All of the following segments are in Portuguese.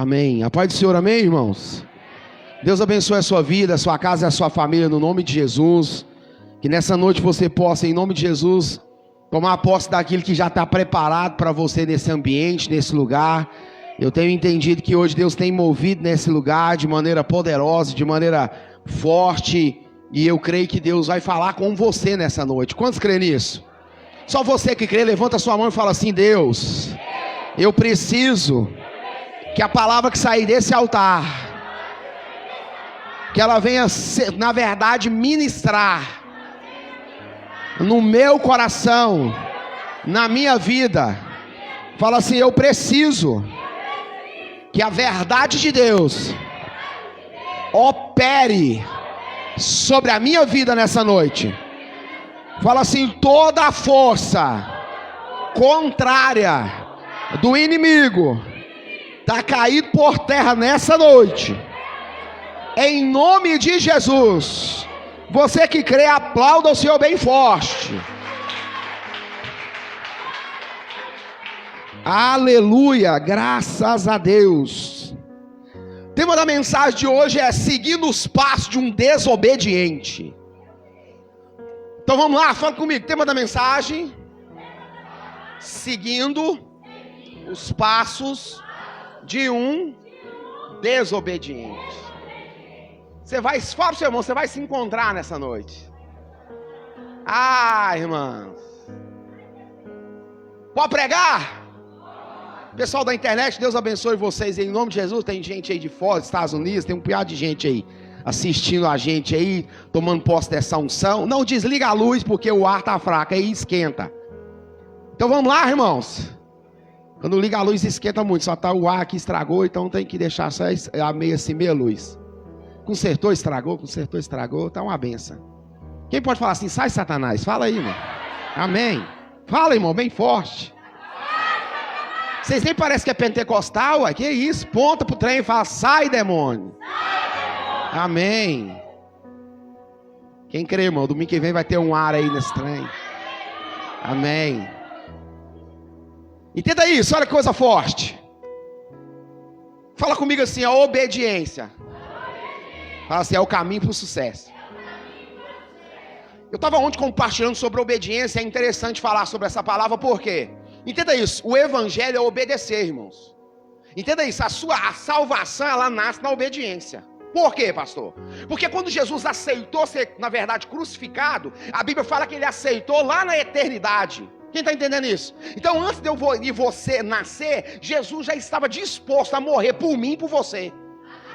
Amém. A paz do Senhor, amém, irmãos? Deus abençoe a sua vida, a sua casa e a sua família, no nome de Jesus. Que nessa noite você possa, em nome de Jesus, tomar posse daquilo que já está preparado para você nesse ambiente, nesse lugar. Eu tenho entendido que hoje Deus tem movido nesse lugar de maneira poderosa, de maneira forte. E eu creio que Deus vai falar com você nessa noite. Quantos creem nisso? Só você que crê, levanta a sua mão e fala assim: Deus, eu preciso que a palavra que sair desse altar, que ela venha, na verdade, ministrar no meu coração, na minha vida. Fala assim: eu preciso que a verdade de Deus opere sobre a minha vida nessa noite. Fala assim: toda a força contrária do inimigo está caído por terra nessa noite, em nome de Jesus. Você que crê, aplauda o Senhor bem forte. Aleluia, graças a Deus. O tema da mensagem de hoje é seguindo os passos de um desobediente. Então vamos lá, fala comigo. Tema da mensagem: seguindo os passos de um desobediente. Você vai, fala pro seu irmão, você vai se encontrar nessa noite. Irmãos, pode pregar? Pessoal da internet, Deus abençoe vocês em nome de Jesus. Tem gente aí de fora, dos Estados Unidos, tem um piado de gente aí assistindo a gente aí, tomando posse dessa unção. Não desliga a luz porque o ar tá fraco, aí esquenta. Então vamos lá, irmãos. Quando liga a luz esquenta muito, só tá o ar que estragou, então tem que deixar só a meia luz. Consertou, estragou, tá uma benção. Quem pode falar assim: sai Satanás? Fala aí, irmão. Amém. Fala, irmão, bem forte. Vocês nem parecem que é pentecostal, que isso? Ponta pro trem e fala: sai, demônio. Amém. Quem crê, irmão, domingo que vem vai ter um ar aí nesse trem. Amém. Entenda isso, olha que coisa forte. Fala comigo assim: a obediência. Fala assim: é o caminho para o sucesso. Eu estava ontem compartilhando sobre obediência. É interessante falar sobre essa palavra, por quê? Entenda isso, o evangelho é obedecer, irmãos. Entenda isso, a salvação, ela nasce na obediência. Por quê, pastor? Porque quando Jesus aceitou ser, na verdade, crucificado, a Bíblia fala que ele aceitou lá na eternidade. Quem está entendendo isso? Então, antes de eu e você nascer, Jesus já estava disposto a morrer por mim e por você.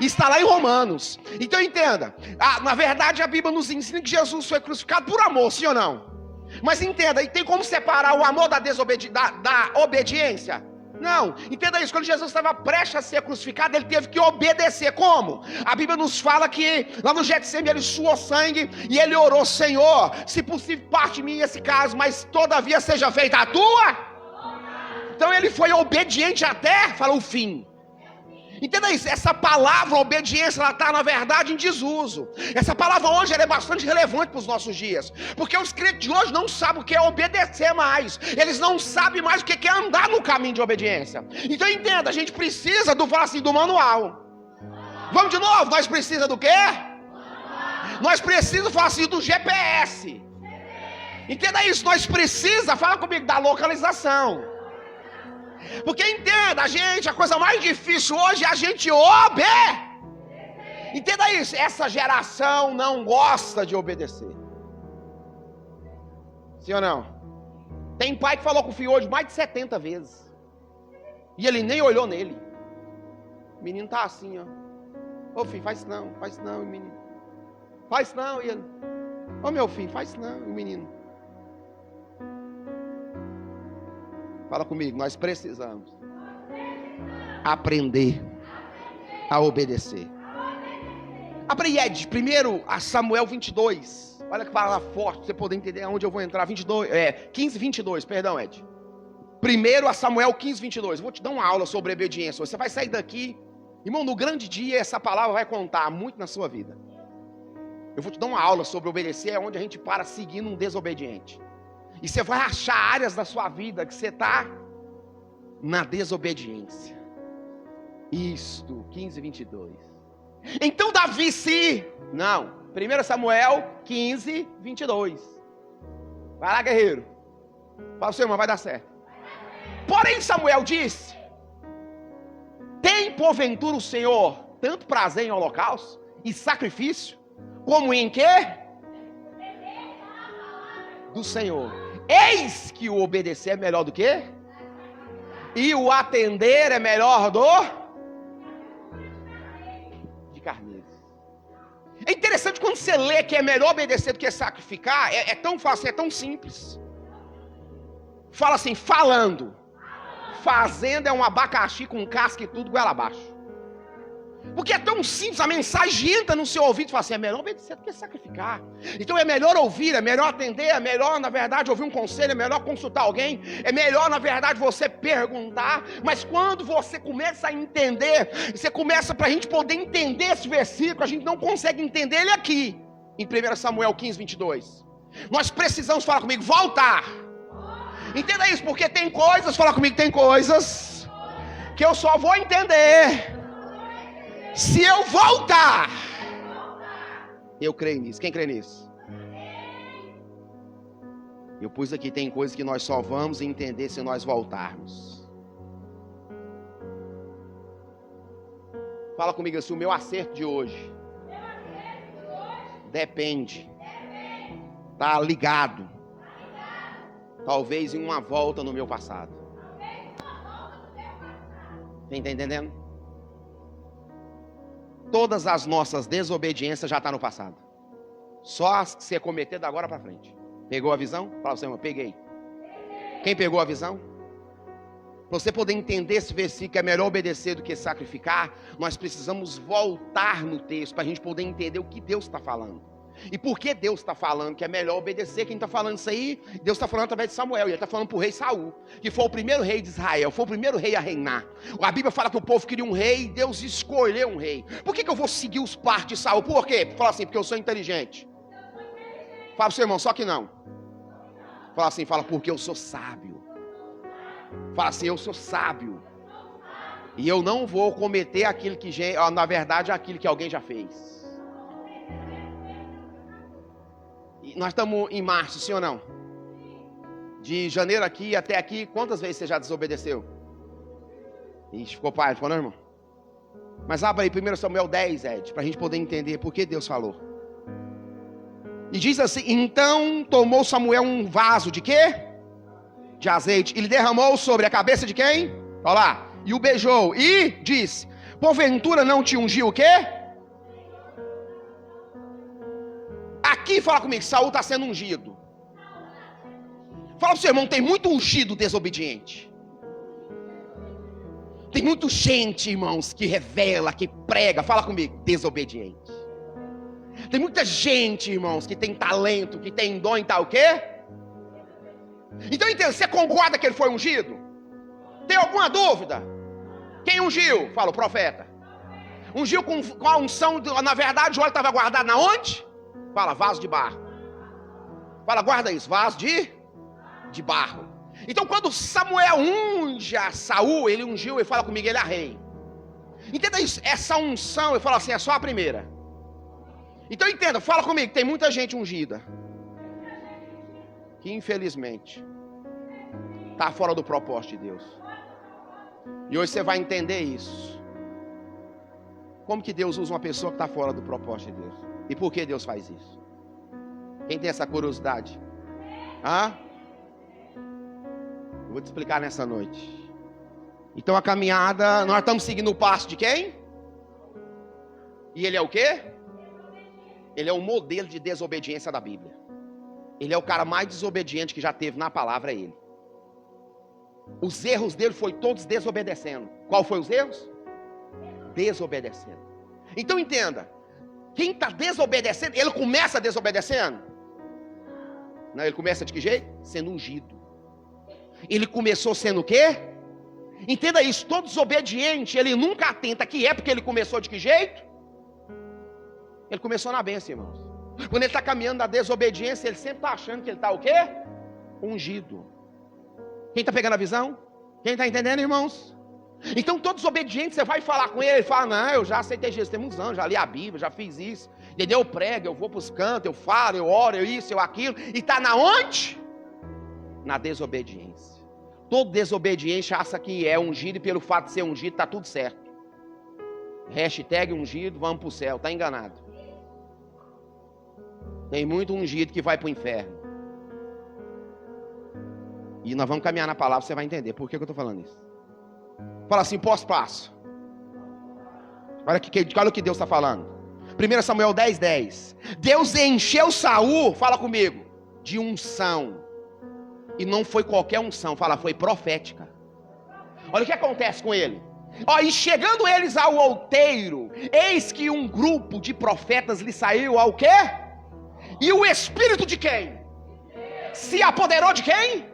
Está lá em Romanos. Então entenda, na verdade a Bíblia nos ensina que Jesus foi crucificado por amor, sim ou não? Mas entenda, e tem como separar o amor da obediência? Não, entenda isso. Quando Jesus estava prestes a ser crucificado, ele teve que obedecer. Como? A Bíblia nos fala que lá no Getsemane ele suou sangue e ele orou: Senhor, se possível parte de mim esse caso, mas todavia seja feita a tua. Então ele foi obediente até, fala, o fim. Entenda isso, essa palavra obediência, ela está na verdade em desuso. Essa palavra hoje ela é bastante relevante para os nossos dias, porque os crentes de hoje não sabem o que é obedecer mais. Eles não sabem mais o que é andar no caminho de obediência. Então entenda, a gente precisa do manual. Vamos de novo, nós precisamos do quê? Nós precisamos do GPS. Entenda isso, nós precisamos, fala comigo, da localização. Porque entenda, a coisa mais difícil hoje é a gente Entenda isso, essa geração não gosta de obedecer. Sim ou não? Tem pai que falou com o filho hoje mais de 70 vezes. E ele nem olhou nele. O menino tá assim, ó. Ô filho, faz não, o menino. Faz não, e ele. Ô meu filho, faz não, o menino. Fala comigo, nós precisamos aprender a obedecer. Abra aí, primeiro a Samuel 22. Olha que palavra forte, para você poder entender aonde eu vou entrar. 15, 22, perdão, Ed. Primeiro a Samuel 15, 22. Vou te dar uma aula sobre obediência. Você vai sair daqui, irmão, no grande dia essa palavra vai contar muito na sua vida. Eu vou te dar uma aula sobre obedecer, é onde a gente para seguindo um desobediente. E você vai achar áreas da sua vida que você está na desobediência. Isto, 15, 22. Então Davi não, 1 Samuel 15, 22. Vai lá, guerreiro. Fala para o seu irmão, vai dar certo. Porém Samuel disse: tem porventura o Senhor tanto prazer em holocausto e sacrifício, como em quê? Do Senhor. Eis que o obedecer é melhor do que? E o atender é melhor de carneiros. É interessante quando você lê que é melhor obedecer do que sacrificar, é tão fácil, é tão simples. Fala assim, falando. Fazendo é um abacaxi com casca e tudo, goela abaixo. Porque é tão simples, a mensagem entra no seu ouvido e fala assim, é melhor obedecer do que sacrificar. Então é melhor ouvir, é melhor atender, é melhor, na verdade, ouvir um conselho, é melhor consultar alguém, é melhor, na verdade, você perguntar. Mas quando você começa a entender, você começa, para a gente poder entender esse versículo, a gente não consegue entender ele aqui, em 1 Samuel 15, 22. Nós precisamos, falar comigo, voltar. Entenda isso, porque tem coisas, fala comigo, tem coisas que eu só vou entender se eu voltar. Eu creio nisso. Quem crê nisso? Eu pus aqui, tem coisas que nós só vamos entender se nós voltarmos. Fala comigo assim, o meu acerto de hoje depende. Está ligado. Talvez em uma volta no meu passado. Quem está entendendo? Todas as nossas desobediências já estão no passado. Só as que você cometer da agora para frente. Pegou a visão? Fala para você, irmão, peguei. Quem pegou a visão? Para você poder entender esse versículo, que é melhor obedecer do que sacrificar, nós precisamos voltar no texto, para a gente poder entender o que Deus está falando. E por que Deus está falando que é melhor obedecer? Quem está falando isso aí? Deus está falando através de Samuel. E ele está falando para o rei Saul, que foi o primeiro rei de Israel, foi o primeiro rei a reinar. A Bíblia fala que o povo queria um rei, e Deus escolheu um rei. Por que eu vou seguir os passos de Saul? Por quê? Fala assim, porque eu sou inteligente. Fala para o seu irmão, só que não. Fala assim, fala, porque eu sou sábio. Fala assim, eu sou sábio. E eu não vou cometer aquilo que, na verdade, aquilo que alguém já fez. Nós estamos em março, sim ou não? De janeiro aqui até aqui, quantas vezes você já desobedeceu? Ixi, ficou pai, ficou não, irmão? Mas abra aí 1 Samuel 10, Ed, para a gente poder entender por que Deus falou. E diz assim, então tomou Samuel um vaso de quê? De azeite. Ele derramou sobre a cabeça de quem? Olha lá. E o beijou. E disse, porventura não te ungiu o quê? Aqui fala comigo, Saul está sendo ungido. Fala para o seu irmão, tem muito ungido desobediente. Tem muita gente, irmãos, que revela, que prega, fala comigo, desobediente. Tem muita gente, irmãos, que tem talento, que tem dom e tal, o quê? Então entenda, você concorda que ele foi ungido? Tem alguma dúvida? Quem ungiu? Fala, o profeta. Ungiu com a unção, na verdade o óleo estava guardado na onde? Fala, vaso de barro. Fala, guarda isso, vaso de barro. Então quando Samuel unge a Saul, ele ungiu e fala comigo, ele é rei. Entenda isso, essa unção, eu falo assim, é só a primeira. Então entenda, fala comigo, tem muita gente ungida que infelizmente está fora do propósito de Deus. E hoje você vai entender isso. Como que Deus usa uma pessoa que está fora do propósito de Deus? E por que Deus faz isso? Quem tem essa curiosidade? Eu vou te explicar nessa noite. Então a caminhada, nós estamos seguindo o passo de quem? E ele é o quê? Ele é um modelo de desobediência da Bíblia. Ele é o cara mais desobediente que já teve na palavra, é ele. Os erros dele foi todos desobedecendo. Qual foi os erros? Desobedecendo. Então entenda, quem está desobedecendo, ele começa desobedecendo? Não, ele começa de que jeito? Sendo ungido. Ele começou sendo o quê? Entenda isso, todo desobediente, ele nunca atenta que é porque ele começou de que jeito? Ele começou na bênção, irmãos. Quando ele está caminhando na desobediência, ele sempre está achando que ele está o quê? Ungido. Quem está pegando a visão? Quem está entendendo, irmãos? Então todo desobediente, você vai falar com ele fala, não, eu já aceitei Jesus tem muitos anos, já li a Bíblia, já fiz isso, entendeu? Eu prego, eu vou para os cantos, eu falo, eu oro, eu isso, eu aquilo, e está na onde? Na desobediência. Todo desobediente acha que é ungido, e pelo fato de ser ungido, está tudo certo. Hashtag ungido, vamos para o céu, está enganado. Tem muito ungido que vai para o inferno. E nós vamos caminhar na palavra, você vai entender por que eu estou falando isso. Fala assim, passo. Olha o que Deus está falando. 1 Samuel 10:10. Deus encheu Saul, fala comigo, de unção. E não foi qualquer unção, fala, foi profética. Olha o que acontece com ele. E chegando eles ao outeiro, eis que um grupo de profetas lhe saiu ao quê? E o espírito de quem? Se apoderou de quem?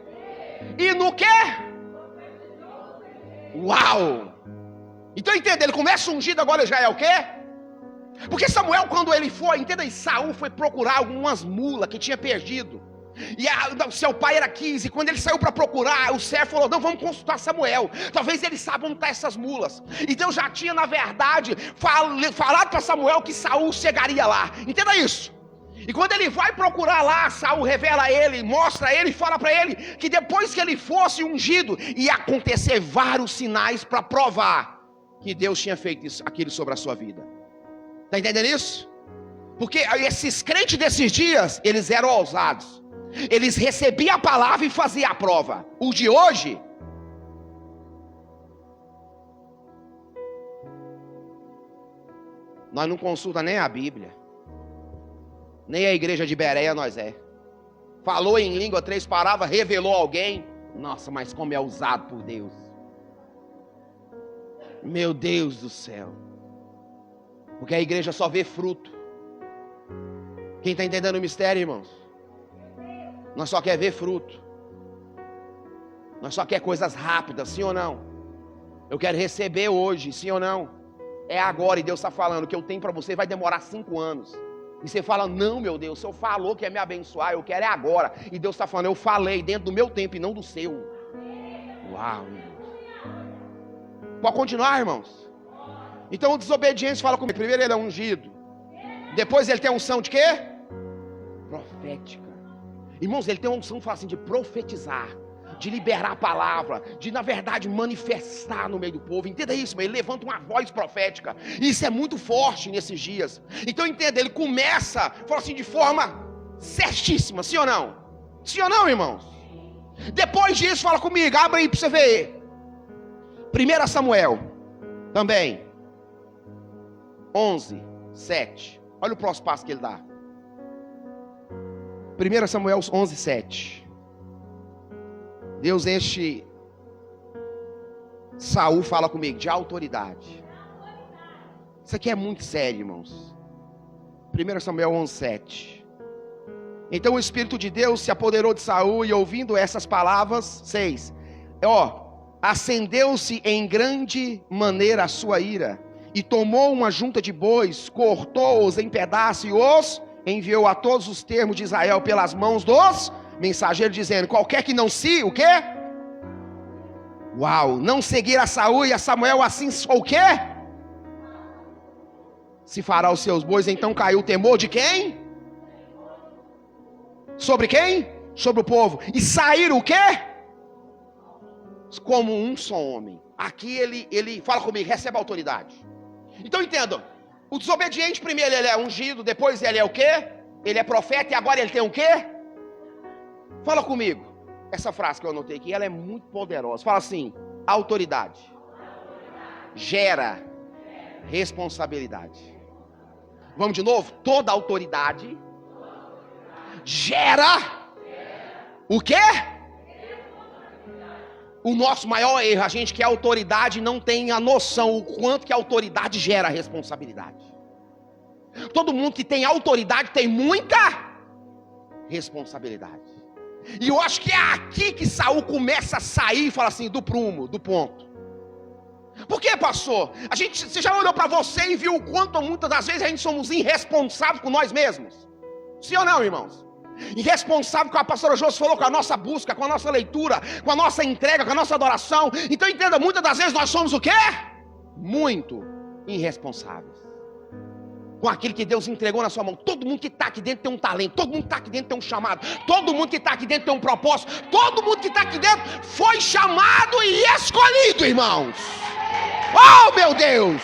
E no quê? Uau! Então entenda, ele começa ungido, agora já é o quê? Porque Samuel, quando ele foi, entenda aí, Saul foi procurar algumas mulas que tinha perdido. E seu pai era 15, quando ele saiu para procurar, o servo falou, não, vamos consultar Samuel, talvez ele saiba onde estão essas mulas. Então já tinha, na verdade, falado para Samuel que Saul chegaria lá. Entenda isso. E quando ele vai procurar lá, Saul revela a ele, mostra a ele, fala para ele que depois que ele fosse ungido, ia acontecer vários sinais para provar que Deus tinha feito aquilo sobre a sua vida. Está entendendo isso? Porque esses crentes desses dias, eles eram ousados. Eles recebiam a palavra e faziam a prova. O de hoje, nós não consultamos nem a Bíblia, nem a igreja de Bereia nós falou em língua 3 palavras, revelou alguém, nossa, mas como é usado por Deus, meu Deus do céu, porque a igreja só vê fruto. Quem está entendendo o mistério, irmãos? Nós só quer ver fruto. Nós só quer coisas rápidas, sim ou não? Eu quero receber hoje, sim ou não? É agora, e Deus está falando, o que eu tenho para você vai demorar 5 anos. E você fala, não, meu Deus, o Senhor falou que ia me abençoar, eu quero é agora. E Deus está falando, eu falei dentro do meu tempo e não do seu. Uau, irmãos. Pode continuar, irmãos? Então o desobediente fala comigo, primeiro ele é ungido, depois ele tem a unção de quê? Profética. Irmãos, ele tem uma unção, fala assim, de profetizar, de liberar a palavra, de na verdade manifestar no meio do povo. Entenda isso, ele levanta uma voz profética. E isso é muito forte nesses dias. Então entenda, ele começa, fala assim, de forma certíssima, sim ou não? Sim ou não, irmãos? Depois disso, fala comigo, abre aí para você ver. 1 Samuel, também 11:7. Olha o próximo passo que ele dá. 1 Samuel 11:7. Deus enche Saul, fala comigo, de autoridade. Isso aqui é muito sério, irmãos. 1 Samuel 11:7. Então o Espírito de Deus se apoderou de Saul, e ouvindo essas palavras, 6. Acendeu-se em grande maneira a sua ira, e tomou uma junta de bois, cortou-os em pedaços e os enviou a todos os termos de Israel pelas mãos dos mensageiros, dizendo, qualquer que não se, o quê? Uau, não seguir a Saul e a Samuel, assim o quê? Se fará os seus bois. Então caiu o temor de quem? Sobre quem? Sobre o povo. E saíram o quê? Como um só homem. Aqui ele fala comigo, recebe a autoridade. Então entendam, o desobediente primeiro ele é ungido, depois ele é o quê? Ele é profeta, e agora ele tem o quê? Fala comigo, essa frase que eu anotei aqui, ela é muito poderosa. Fala assim, autoridade gera responsabilidade. Vamos de novo? Toda autoridade gera o quê? O nosso maior erro, a gente que é autoridade não tem a noção o quanto que a autoridade gera responsabilidade. Todo mundo que tem autoridade tem muita responsabilidade. E eu acho que é aqui que Saul começa a sair e fala assim, do prumo, do ponto. Por que, pastor? Você já olhou para você e viu o quanto muitas das vezes a gente somos irresponsáveis com nós mesmos? Sim ou não, irmãos? irresponsável, como a pastora Josi falou, com a nossa busca, com a nossa leitura, com a nossa entrega, com a nossa adoração. Então entenda, muitas das vezes nós somos o quê? Muito irresponsáveis com aquilo que Deus entregou na sua mão. Todo mundo que está aqui dentro tem um talento, todo mundo que está aqui dentro tem um chamado, todo mundo que está aqui dentro tem um propósito, todo mundo que está aqui dentro foi chamado e escolhido, irmãos. Oh, meu Deus!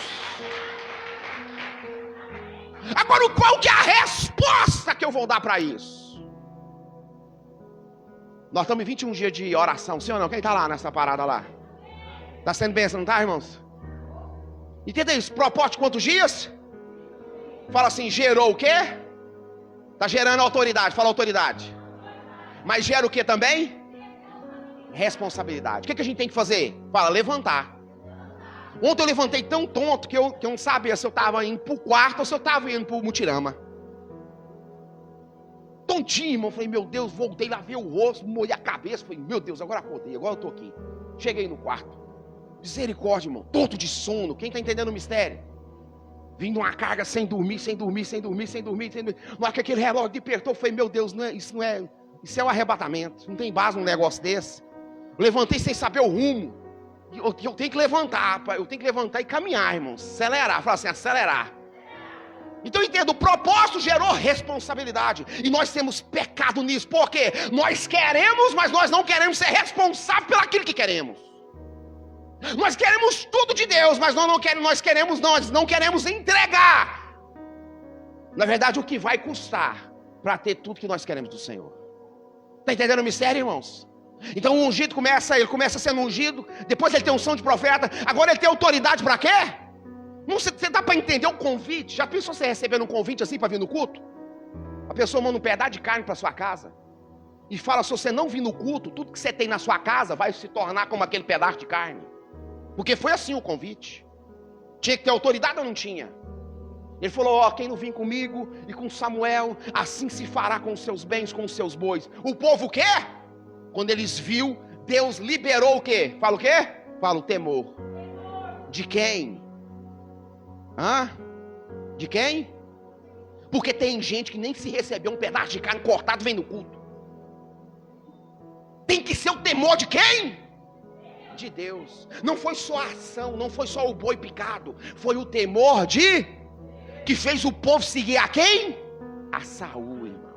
Agora, qual que é a resposta que eu vou dar para isso? Nós estamos em 21 dias de oração, sim ou não? Quem está lá nessa parada lá? Está sendo bênção, não está, irmãos? Entenda isso, propósito de quantos dias? Fala assim, gerou o quê? Está gerando autoridade, fala autoridade. Mas gera o quê também? Responsabilidade. O que a gente tem que fazer? Fala, levantar. Ontem eu levantei tão tonto que eu não sabia se eu estava indo para o quarto ou se eu estava indo para o mutirama. Tontinho, irmão. Falei, meu Deus, voltei lá ver o rosto, molhei a cabeça. Falei, meu Deus, agora acordei, agora eu estou aqui. Cheguei no quarto. Misericórdia, irmão. Tonto de sono. Quem está entendendo o mistério? Vindo uma carga sem dormir. Na hora que aquele relógio despertou, eu falei, meu Deus, isso é um arrebatamento. Não tem base num negócio desse. Eu levantei sem saber o rumo. Eu tenho que levantar, e caminhar, irmãos. Acelerar, fala assim, acelerar. Então entenda, o propósito gerou responsabilidade. E nós temos pecado nisso. Por quê? Nós queremos, mas nós não queremos ser responsáveis pelo aquilo que queremos. Nós queremos tudo de Deus, mas nós não queremos entregar. Na verdade, o que vai custar para ter tudo que nós queremos do Senhor. Está entendendo o mistério, irmãos? Então o ungido ele começa sendo ungido, depois ele tem unção de profeta, agora ele tem autoridade para quê? Você dá para entender o convite? Já pensou você recebendo um convite assim para vir no culto? A pessoa manda um pedaço de carne para sua casa e fala, se você não vir no culto, tudo que você tem na sua casa vai se tornar como aquele pedaço de carne. Porque foi assim o convite. Tinha que ter autoridade ou não tinha? Ele falou, quem não vir comigo e com Samuel, assim se fará com os seus bens, com os seus bois. O povo o quê? Quando eles viu, Deus liberou o quê? Fala o quê? Fala o temor. De quem? De quem? Porque tem gente que nem se recebeu um pedaço de carne cortado vem no culto. Tem que ser o temor de quem? De Deus. Não foi só a ação, não foi só o boi picado, foi o temor que fez o povo seguir a quem? A Saul, irmãos.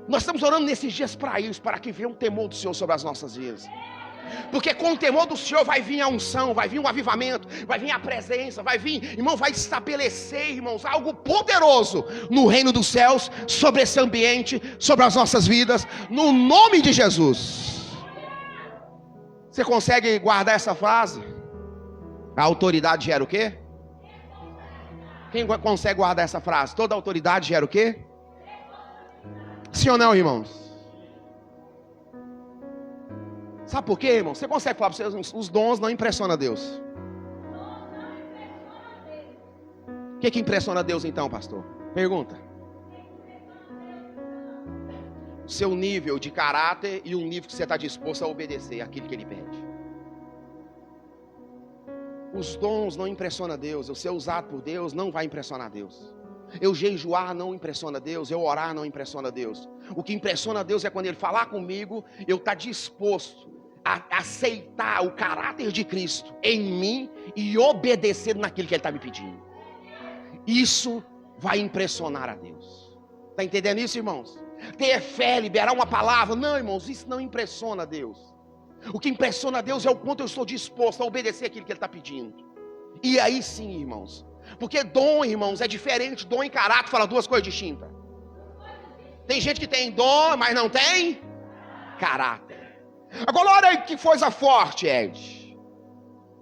Nós estamos orando nesses dias para isso, para que venha um temor do Senhor sobre as nossas vidas. Porque com o temor do Senhor vai vir a unção, vai vir um avivamento, vai vir a presença, vai vir, irmão, vai estabelecer, irmãos, algo poderoso no reino dos céus, sobre esse ambiente, sobre as nossas vidas, no nome de Jesus. Você consegue guardar essa frase? A autoridade gera o quê? Quem consegue guardar essa frase? Toda autoridade gera o quê? Sim ou não, irmãos? Sabe por quê, irmão? Você consegue falar para vocês, os dons não impressionam a Deus. O que impressiona a Deus então, pastor? Pergunta. Seu nível de caráter e o nível que você está disposto a obedecer àquilo que Ele pede. Os dons não impressionam a Deus. Eu ser usado por Deus não vai impressionar a Deus. Eu jejuar não impressiona a Deus. Eu orar não impressiona a Deus. O que impressiona a Deus é quando Ele falar comigo, eu estar disposto a aceitar o caráter de Cristo em mim e obedecer naquilo que Ele está me pedindo. Isso vai impressionar a Deus. Está entendendo isso, irmãos? Ter fé, liberar uma palavra. Não, irmãos, isso não impressiona a Deus. O que impressiona a Deus é o quanto eu estou disposto a obedecer aquilo que Ele está pedindo. E aí sim, irmãos. Porque dom, irmãos, é diferente. Dom e caráter fala duas coisas distintas. Tem gente que tem dom, mas não tem caráter. Agora olha aí que coisa forte, Ed.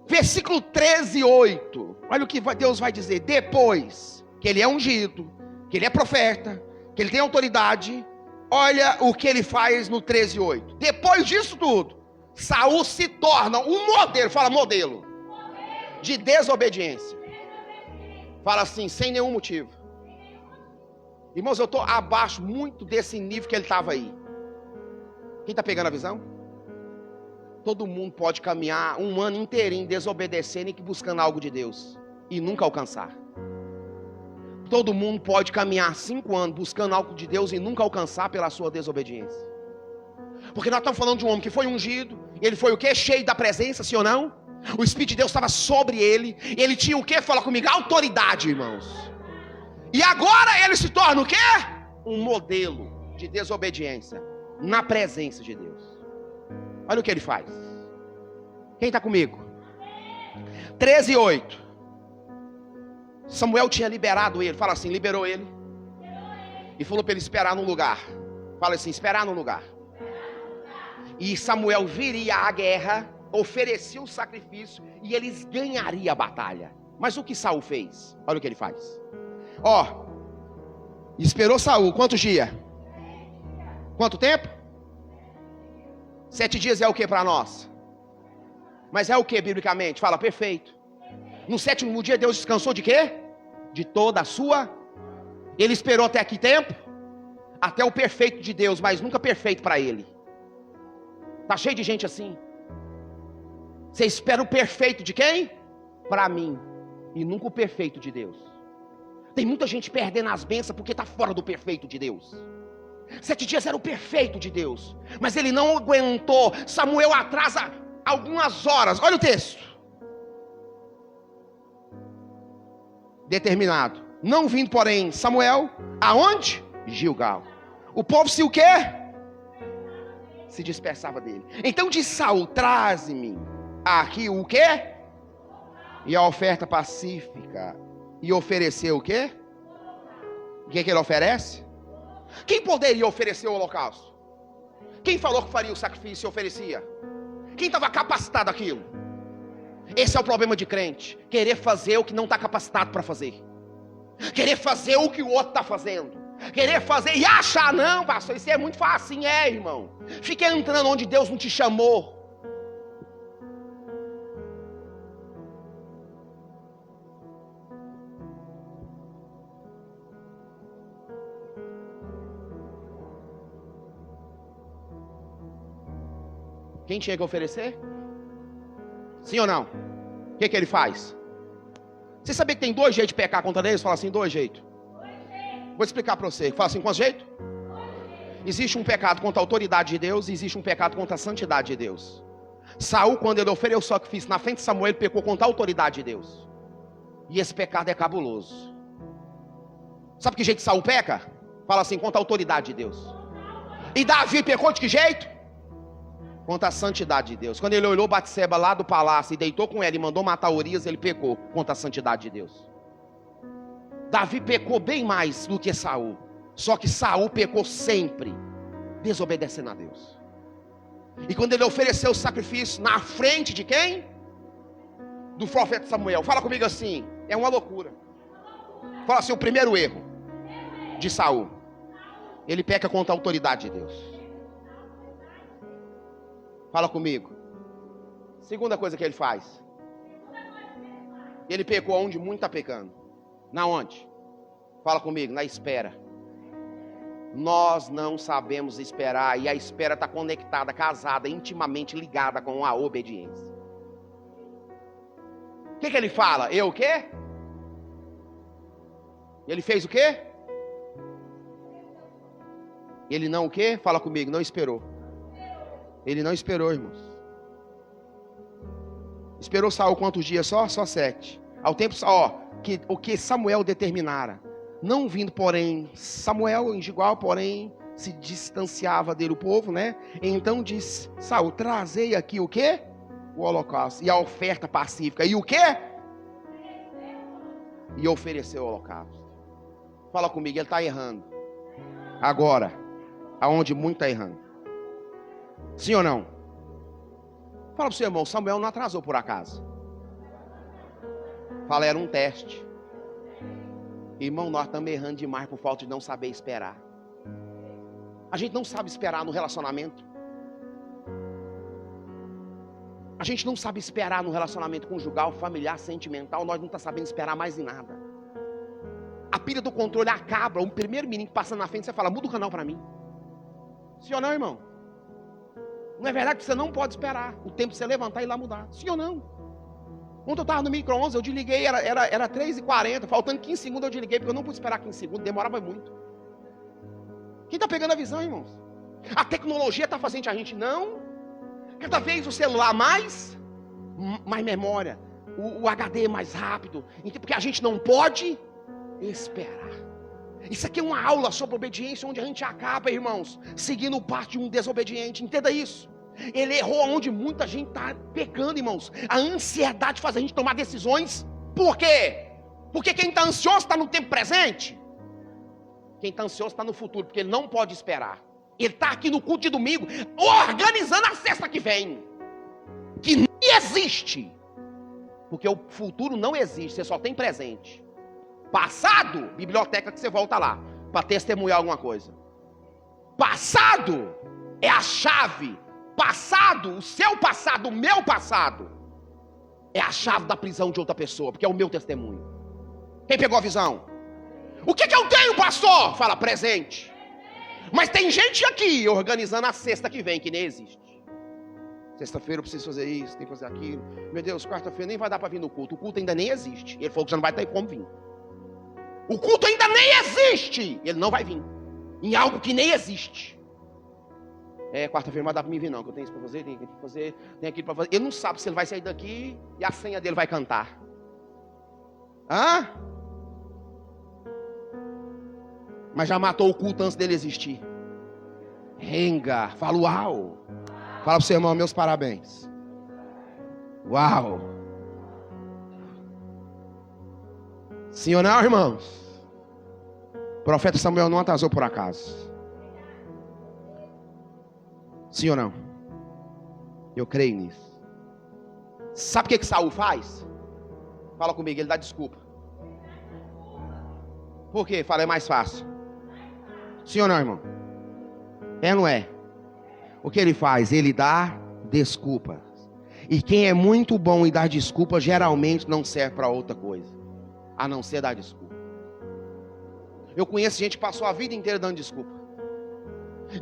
Versículo 13, 8. Olha o que Deus vai dizer. Depois que ele é ungido, que ele é profeta, que ele tem autoridade, olha o que ele faz no 13, 8. Depois disso tudo, Saul se torna um modelo, fala modelo, de desobediência. Fala assim, sem nenhum motivo. Irmãos, eu estou abaixo muito desse nível que ele estava aí. Quem está pegando a visão? Todo mundo pode caminhar um ano inteirinho desobedecendo e buscando algo de Deus e nunca alcançar. Todo mundo pode caminhar 5 anos buscando algo de Deus e nunca alcançar pela sua desobediência. Porque nós estamos falando de um homem que foi ungido. Ele foi o quê? Cheio da presença, sim ou não? O Espírito de Deus estava sobre ele. Ele tinha o quê? Fala comigo, autoridade, irmãos. E agora ele se torna o quê? Um modelo de desobediência na presença de Deus. Olha o que ele faz. Quem está comigo? 13:8. Samuel tinha liberado ele. Fala assim, liberou ele. E falou para ele esperar num lugar. Fala assim, esperar num lugar. E Samuel viria à guerra, oferecia o sacrifício e eles ganhariam a batalha. Mas o que Saul fez? Olha o que ele faz. Ó, esperou Saul, quantos dias? Quanto tempo? 7 dias é o que para nós? Mas é o que biblicamente? Fala, perfeito. No 7º dia Deus descansou de quê? De toda a sua. Ele esperou até que tempo? Até o perfeito de Deus, mas nunca perfeito para ele. Está cheio de gente assim. Você espera o perfeito de quem? Para mim. E nunca o perfeito de Deus. Tem muita gente perdendo as bênçãos porque está fora do perfeito de Deus. 7 dias era o perfeito de Deus. Mas ele não aguentou. Samuel atrasa algumas horas. Olha o texto. Determinado. Não vindo, porém, Samuel. Aonde? Gilgal. O povo se o quê? Se dispersava dele. Então disse Saul, traze-me aqui o quê? E a oferta pacífica. E ofereceu o quê? O que ele oferece? Quem poderia oferecer o holocausto? Quem falou que faria o sacrifício e oferecia? Quem estava capacitado aquilo? Esse é o problema de crente. Querer fazer o que não está capacitado para fazer. Querer fazer o que o outro está fazendo. Querer fazer e achar, não, pastor, isso é muito fácil, irmão. Fique entrando onde Deus não te chamou. Quem tinha que oferecer? Sim ou não? O que ele faz? Você sabia que tem 2 jeitos de pecar contra Deus? Fala assim, 2 jeitos. Vou explicar para você. Fala assim, quantos jeitos? Existe um pecado contra a autoridade de Deus e existe um pecado contra a santidade de Deus. Saul, quando ele ofereceu o sacrifício na frente de Samuel, ele pecou contra a autoridade de Deus. E esse pecado é cabuloso. Sabe que jeito Saul peca? Fala assim, contra a autoridade de Deus. E Davi pecou de que jeito? Contra a santidade de Deus. Quando ele olhou Batseba lá do palácio e deitou com ela e mandou matar Urias, ele pecou contra a santidade de Deus. Davi pecou bem mais do que Saul. Só que Saul pecou sempre, desobedecendo a Deus. E quando ele ofereceu o sacrifício na frente de quem? Do profeta Samuel. Fala comigo assim, é uma loucura. Fala assim, o primeiro erro de Saul. Ele peca contra a autoridade de Deus. Fala comigo. Segunda coisa que ele faz. Ele pecou onde muito está pecando. Na onde? Fala comigo, na espera. Nós não sabemos esperar. E a espera está conectada, casada, intimamente ligada com a obediência. O que ele fala? Eu o quê? Ele fez o quê? Ele não o quê? Fala comigo, não esperou. Ele não esperou, irmãos. Esperou Saul quantos dias só? Só 7. Ao tempo, o que Samuel determinara. Não vindo, porém, Samuel em Gilgal, porém, se distanciava dele o povo, né? Então disse Saul, trazei aqui o quê? O holocausto. E a oferta pacífica. E o quê? E ofereceu o holocausto. Fala comigo, ele está errando. Agora, aonde muito está errando. Sim ou não? Fala para o seu irmão, Samuel não atrasou por acaso. Fala, era um teste. Irmão, nós estamos errando demais por falta de não saber esperar. A gente não sabe esperar no relacionamento. A gente não sabe esperar no relacionamento conjugal, familiar, sentimental. Nós não estamos sabendo esperar mais em nada. A pilha do controle acaba. O primeiro menino passando na frente, você fala, muda o canal para mim. Sim ou não, irmão? Não é verdade que você não pode esperar o tempo de você levantar e ir lá mudar? Sim ou não? Ontem eu estava no micro-ondas, eu desliguei, era 3h40, faltando 15 segundos eu desliguei, porque eu não pude esperar 15 segundos, demorava muito. Quem está pegando a visão, irmãos? A tecnologia está fazendo a gente não. Cada vez o celular mais memória, o HD mais rápido, porque a gente não pode esperar. Isso aqui é uma aula sobre obediência, onde a gente acaba, irmãos, seguindo o passo de um desobediente. Entenda isso. Ele errou onde muita gente está pecando, irmãos. A ansiedade faz a gente tomar decisões. Por quê? Porque quem está ansioso está no tempo presente. Quem está ansioso está no futuro, porque ele não pode esperar. Ele está aqui no culto de domingo, organizando a sexta que vem. Que nem existe. Porque o futuro não existe, você só tem presente. Passado, biblioteca que você volta lá, para testemunhar alguma coisa. Passado é a chave. Passado, o seu passado, o meu passado, é a chave da prisão de outra pessoa, porque é o meu testemunho. Quem pegou a visão? O que eu tenho, pastor? Fala, presente. Mas tem gente aqui organizando a sexta que vem, que nem existe. Sexta-feira eu preciso fazer isso, tem que fazer aquilo. Meu Deus, quarta-feira nem vai dar para vir no culto. O culto ainda nem existe. Ele falou que já não vai ter como vir. O culto ainda nem existe. Ele não vai vir. Em algo que nem existe. Quarta-feira não vai dar para mim vir não, que eu tenho isso para fazer, tenho aquilo para fazer, tenho aquilo para fazer. Ele não sabe se ele vai sair daqui e a senha dele vai cantar. Hã? Mas já matou o culto antes dele existir. Renga, fala uau. Fala para o seu irmão, meus parabéns. Uau. Sim ou não, irmãos? O profeta Samuel não atrasou por acaso. Sim ou não? Eu creio nisso. Sabe o que Saul faz? Fala comigo, ele dá desculpa. Por quê? Fala, é mais fácil. Sim ou não, irmão? É ou não é? O que ele faz? Ele dá desculpa. E quem é muito bom em dar desculpa, geralmente não serve para outra coisa, a não ser dar desculpa. Eu conheço gente que passou a vida inteira dando desculpa.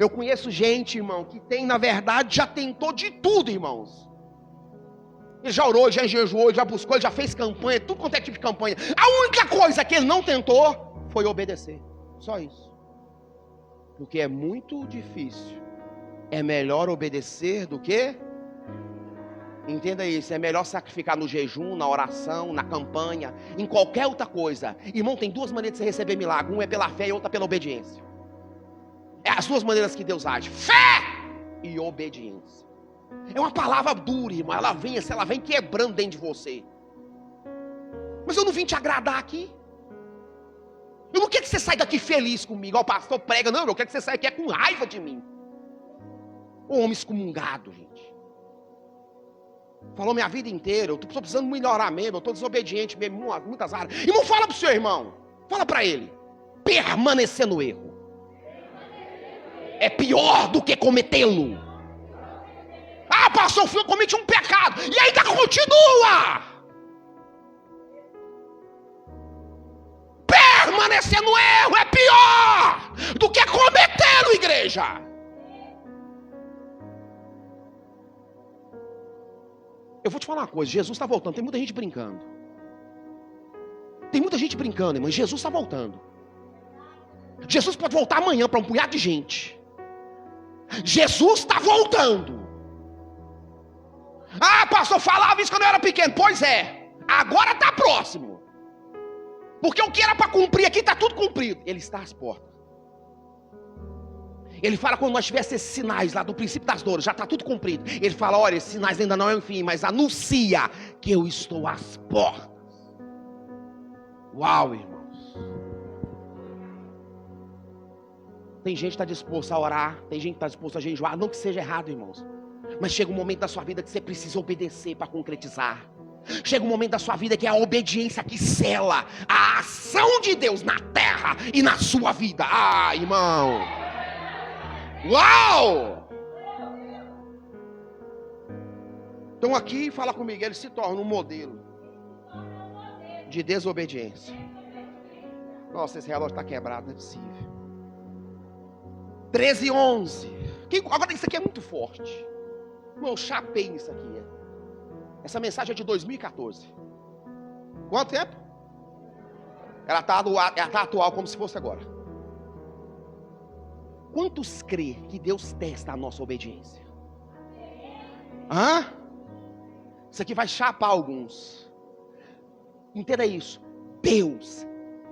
Eu conheço gente, irmão, que tem, na verdade, já tentou de tudo, irmãos. Ele já orou, já jejuou, já buscou, ele já fez campanha, tudo quanto é tipo de campanha. A única coisa que ele não tentou foi obedecer. Só isso. Porque é muito difícil. É melhor obedecer do que... Entenda isso, é melhor sacrificar no jejum, na oração, na campanha, em qualquer outra coisa. Irmão, tem duas maneiras de você receber milagre. Uma é pela fé e outra pela obediência. É as duas maneiras que Deus age. Fé e obediência. É uma palavra dura, irmão. Ela vem quebrando dentro de você. Mas eu não vim te agradar aqui. Eu não quero que você saia daqui feliz comigo. Ó, o pastor prega. Não, eu quero que você saia aqui com raiva de mim. Ô, homem excomungado, gente. Falou minha vida inteira. Eu estou precisando melhorar mesmo. Eu estou desobediente mesmo em muitas áreas. Irmão, fala para o seu irmão. Fala para ele. Permanecer no erro é pior do que cometê-lo. Ah, pastor, eu cometi um pecado e ainda continua. Permanecer no erro é pior do que cometê-lo, igreja. Eu vou te falar uma coisa, Jesus está voltando. Tem muita gente brincando. Tem muita gente brincando, irmão. Jesus está voltando. Jesus pode voltar amanhã para um punhado de gente. Jesus está voltando. Ah, pastor, falava isso quando eu era pequeno. Pois é, agora está próximo. Porque o que era para cumprir aqui está tudo cumprido. Ele está às portas. Ele fala quando nós tivéssemos esses sinais lá do princípio das dores, já está tudo cumprido. Ele fala, olha, esses sinais ainda não é o fim, mas anuncia que eu estou às portas. Uau, irmãos. Tem gente que está disposto a orar, tem gente que está disposto a jejuar, não que seja errado, irmãos. Mas chega um momento da sua vida que você precisa obedecer para concretizar. Chega um momento da sua vida que é a obediência que sela a ação de Deus na terra e na sua vida. Ah, irmão. Uau! Então aqui, fala comigo, ele se torna um modelo de desobediência. Nossa, esse relógio está quebrado, não é possível. 13:11. Agora isso aqui é muito forte. Irmão, eu chapei nisso aqui. Essa mensagem é de 2014. Quanto tempo? Ela está atual como se fosse agora. Quantos crê que Deus testa a nossa obediência? Hã? Isso aqui vai chapar alguns. Entenda isso. Deus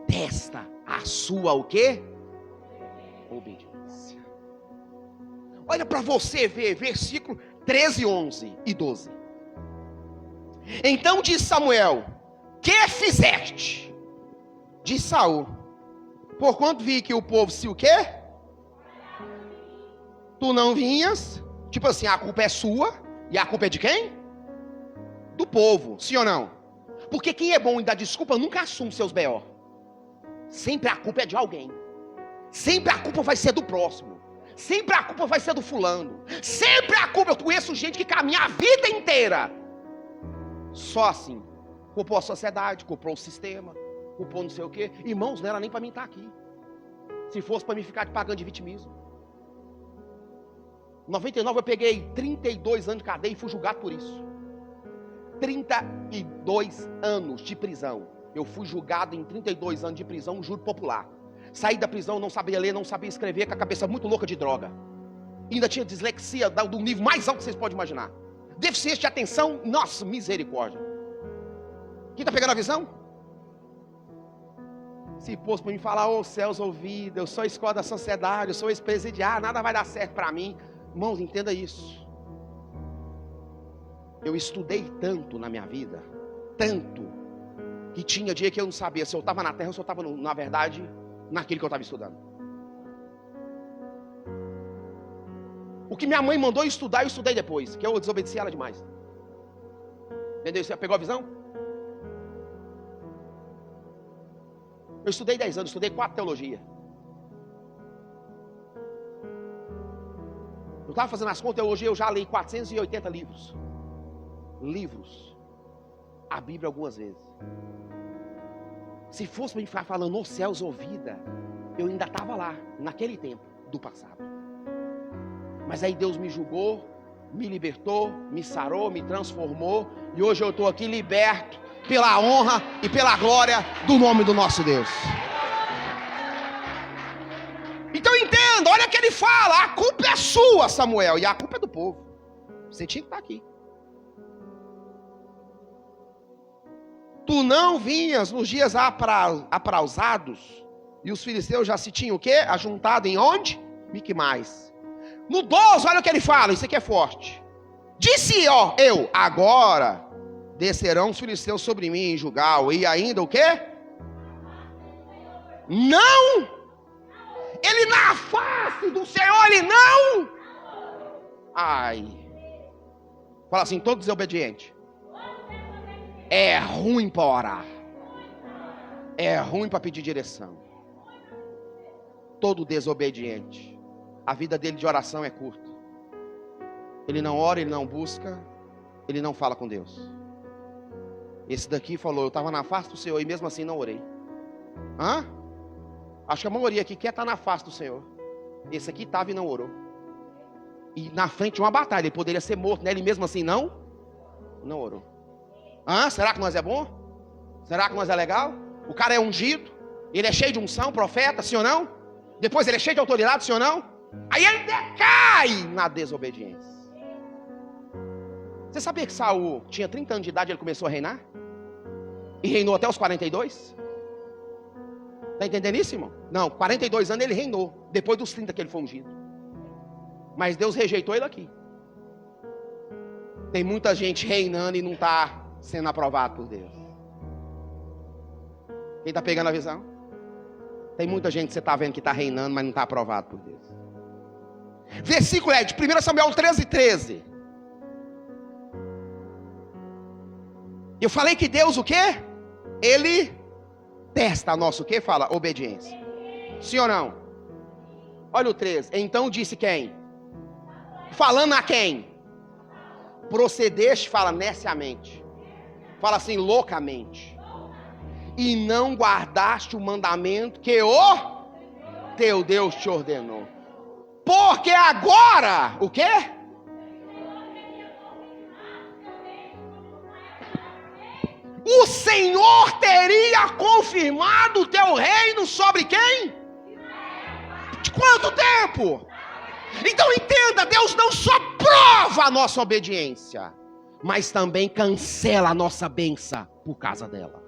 testa a sua o quê? Obediência. Olha para você ver, versículo 13, 11 e 12. Então disse Samuel: que fizeste? Disse Saul: porquanto vi que o povo se o quê? Tu não vinhas. Tipo assim, a culpa é sua. E a culpa é de quem? Do povo, sim ou não? Porque quem é bom em dar desculpa nunca assume seus B.O. Sempre a culpa é de alguém. Sempre a culpa vai ser do próximo. Sempre a culpa vai ser do fulano. Sempre a culpa. Eu conheço gente que caminha a vida inteira só assim. Culpou a sociedade, culpou o sistema, culpou não sei o quê. Irmãos, não era nem para mim estar aqui. Se fosse para mim ficar pagando de vitimismo. Em 99 eu peguei 32 anos de cadeia e fui julgado por isso. 32 anos de prisão. Eu fui julgado em 32 anos de prisão, júri popular. Saí da prisão, não sabia ler, não sabia escrever, com a cabeça muito louca de droga. E ainda tinha dislexia do nível mais alto que vocês podem imaginar. Deficiência de atenção, nossa, misericórdia. Quem está pegando a visão? Se fosse para me falar, ô céus ouvidos, eu sou a escola da sociedade, eu sou ex-presidiário, nada vai dar certo para mim. Irmãos, entenda isso. Eu estudei tanto na minha vida, tanto, que tinha dia que eu não sabia se eu estava na terra ou se eu estava, na verdade, naquilo que eu estava estudando. O que minha mãe mandou eu estudar, eu estudei depois, que eu desobedeci ela demais. Entendeu? Você pegou a visão? Eu estudei 10 anos, estudei 4 teologias. Eu estava fazendo as contas, hoje eu já li 480 livros. A Bíblia algumas vezes. Se fosse para me ficar falando nos céus ou vida, eu ainda estava lá, naquele tempo do passado. Mas aí Deus me julgou, me libertou, me sarou, me transformou, e hoje eu estou aqui liberto pela honra e pela glória do nome do nosso Deus. Então entenda, olha o que ele fala: a culpa é sua, Samuel, e a culpa é do povo. Você tinha que estar aqui. Tu não vinhas nos dias aprausados, e os filisteus já se tinham o quê? Ajuntado em onde? Miquimais. No 12, olha o que ele fala, isso aqui é forte. Disse eu, agora descerão os filisteus sobre mim em Gilgal, e ainda o quê? Não! Ele na face do Senhor, ele não! Ai. Fala assim, todo desobediente é ruim para orar. É ruim para pedir direção. Todo desobediente, a vida dele de oração é curta. Ele não ora, ele não busca, ele não fala com Deus. Esse daqui falou, eu estava na face do Senhor e mesmo assim não orei. Hã? Acho que a maioria aqui quer estar na face do Senhor. Esse aqui estava e não orou. E na frente de uma batalha, ele poderia ser morto, né? Ele mesmo assim não orou. Hã? Será que nós é bom? Será que nós é legal? O cara é ungido, ele é cheio de unção, profeta, sim ou não? Depois ele é cheio de autoridade, sim ou não? Aí ele decai na desobediência. Você sabia que Saul tinha 30 anos de idade e ele começou a reinar? E reinou até os 42? Está entendendo isso, irmão? Não, 42 anos ele reinou, depois dos 30 que ele foi ungido. Mas Deus rejeitou ele aqui. Tem muita gente reinando e não está sendo aprovado por Deus. Quem está pegando a visão? Tem muita gente que você está vendo que está reinando, mas não está aprovado por Deus. Versículo é de 1 Samuel 13:13. Eu falei que Deus o quê? Ele testa a nossa o quê? Fala, obediência. Sim ou não? Olha o 13. Então disse quem? Falando a quem? Procedeste, fala neciamente. Fala assim, loucamente. E não guardaste o mandamento que o teu Deus te ordenou. Porque agora, o quê? o Senhor teria confirmado o teu reino sobre quem? De quanto tempo? Então entenda, Deus não só prova a nossa obediência, mas também cancela a nossa bênção por causa dela.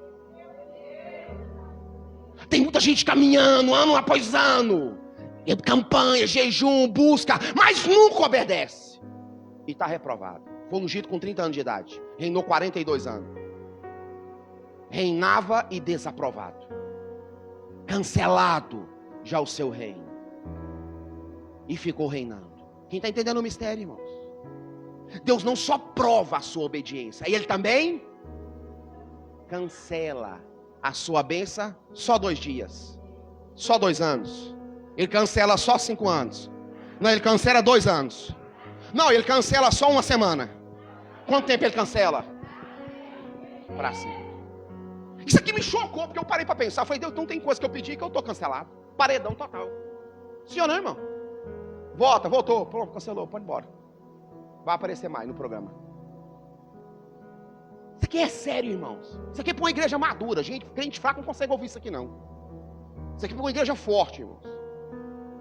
Tem muita gente caminhando ano após ano, campanha, jejum, busca, mas nunca obedece. E está reprovado. Foi ungido com 30 anos de idade, reinou 42 anos. Reinava e desaprovado. Cancelado já o seu reino. E ficou reinando. Quem está entendendo o mistério, irmãos? Deus não só prova a sua obediência, Ele também cancela a sua bênção só 2 dias, só 2 anos. Ele cancela só 5 anos. Não, Ele cancela 2 anos. Não, Ele cancela só 1 semana. Quanto tempo Ele cancela? Para sempre. Isso aqui me chocou, porque eu parei para pensar. Eu falei, Deus, não tem coisa que eu pedi que eu estou cancelado. Paredão total. Sim ou não, irmão? Voltou, pronto, cancelou, pode ir embora. Vai aparecer mais no programa. Isso aqui é sério, irmãos. Isso aqui é para uma igreja madura. Crente fraco não consegue ouvir isso aqui, não. Isso aqui é para uma igreja forte, irmãos.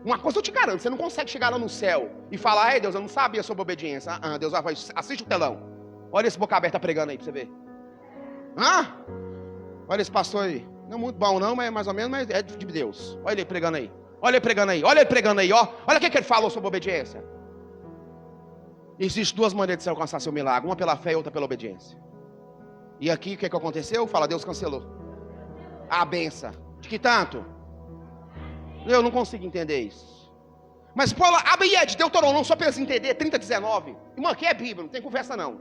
Uma coisa eu te garanto, você não consegue chegar lá no céu e falar, ai Deus, eu não sabia sobre obediência. Deus vai, assiste o telão. Olha esse boca aberta pregando aí para você ver. Olha esse pastor aí. Não muito bom não, mas mais ou menos, mas é de Deus. Olha ele pregando aí. Olha ele pregando aí. Olha ele pregando aí, ó. Olha o que ele falou sobre obediência. Existem 2 maneiras de você alcançar seu milagre. Uma pela fé e outra pela obediência. E aqui o que aconteceu? Fala, Deus cancelou a benção. De que tanto? Eu não consigo entender isso. Mas Paulo, abre aí de Deuteronômio, só para eles entenderem, 30:19. Irmão, aqui é Bíblia, não tem conversa não.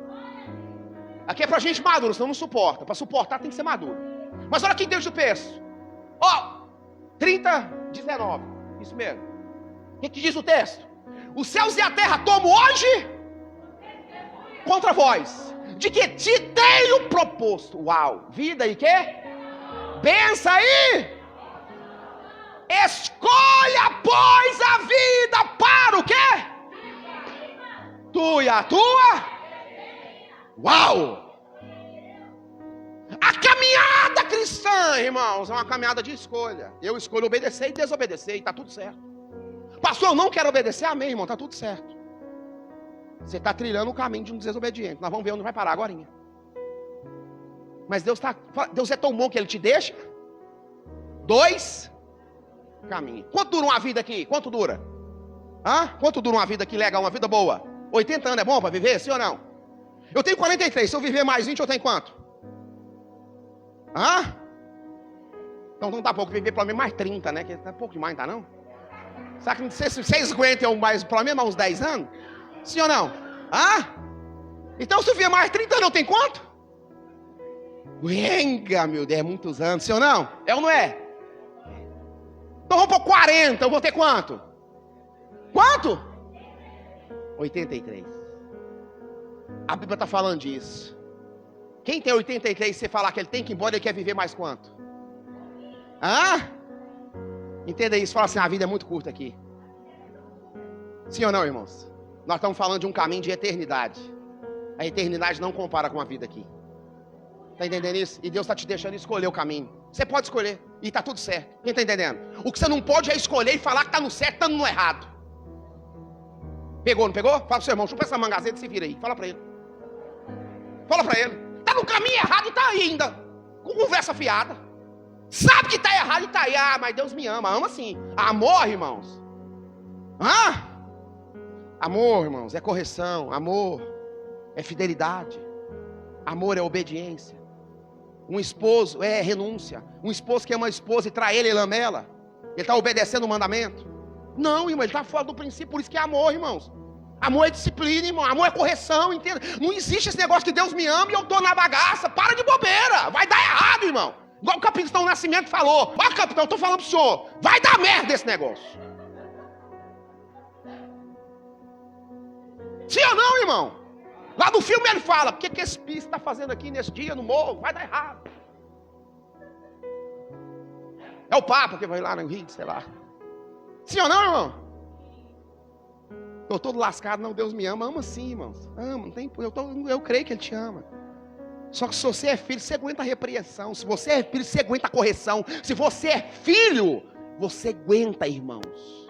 Aqui é pra gente madura, senão não suporta. Para suportar tem que ser maduro. Mas olha aqui Deus do texto. 30:19. Isso mesmo. O que diz o texto? Os céus e a terra tomo hoje contra vós, de que te tenho proposto. Uau, vida e quê? Benção aí. Escolha, pois, a vida para o quê? Tu e a tua? Uau! A caminhada cristã, irmãos, é uma caminhada de escolha. Eu escolho obedecer e desobedecer, e está tudo certo. Pastor, eu não quero obedecer, amém, irmão, está tudo certo. Você está trilhando o caminho de um desobediente. Nós vamos ver onde vai parar agora. Mas Deus é tão bom que Ele te deixa 2 caminhos. Quanto dura uma vida aqui? Quanto dura? Quanto dura uma vida aqui legal, uma vida boa? 80 anos é bom para viver, sim ou não? Eu tenho 43, se eu viver mais 20, eu tenho quanto? Então não dá pouco viver pelo menos mais 30, né? Que é pouco demais, não tá não? Será que vocês aguentam mais, pelo menos uns 10 anos? Sim ou não? Então se eu viver mais 30 anos, eu tenho quanto? Uenga, meu Deus, é muitos anos, sim ou não? É ou não é? Então vamos por 40, eu vou ter quanto? Quanto? 83. A Bíblia está falando disso. Quem tem 83, você falar que ele tem que ir embora, ele quer viver mais quanto? Entenda isso, fala assim, a vida é muito curta aqui. Sim ou não, irmãos? Nós estamos falando de um caminho de eternidade. A eternidade não compara com a vida aqui. Está entendendo isso? E Deus está te deixando escolher o caminho. Você pode escolher e está tudo certo. Quem está entendendo? O que você não pode é escolher e falar que está no certo, estando no errado. Pegou, não pegou? Fala para o seu irmão, chupa essa mangazeta e se vira aí. Fala para ele. Fala para ele. Está no caminho errado e está aí ainda. Com conversa fiada. Sabe que está errado e está aí. Mas Deus me ama. Ama sim. Amor, irmãos. Amor, irmãos, é correção. Amor é fidelidade. Amor é obediência. Um esposo é renúncia. Um esposo que ama a esposa e trai ele e lamela. Ele está obedecendo o mandamento? Não, irmão, ele está fora do princípio. Por isso que é amor, irmãos. Amor é disciplina, irmão. Amor é correção, entenda? Não existe esse negócio que Deus me ama e eu estou na bagaça. Para de bobeira. Vai dar errado, irmão. Igual o capitão Nascimento falou. Capitão, eu estou falando para o senhor. Vai dar merda esse negócio. Sim ou não, irmão? Lá no filme ele fala, o que esse pista está fazendo aqui nesse dia no morro? Vai dar errado. É o Papa que vai lá no Rio, sei lá. Sim ou não, irmão? Estou todo lascado, não, Deus me ama. Ama sim, irmãos. Ama, não tem, eu creio que Ele te ama. Só que se você é filho, você aguenta a repreensão. Se você é filho, você aguenta a correção. Se você é filho, você aguenta, irmãos.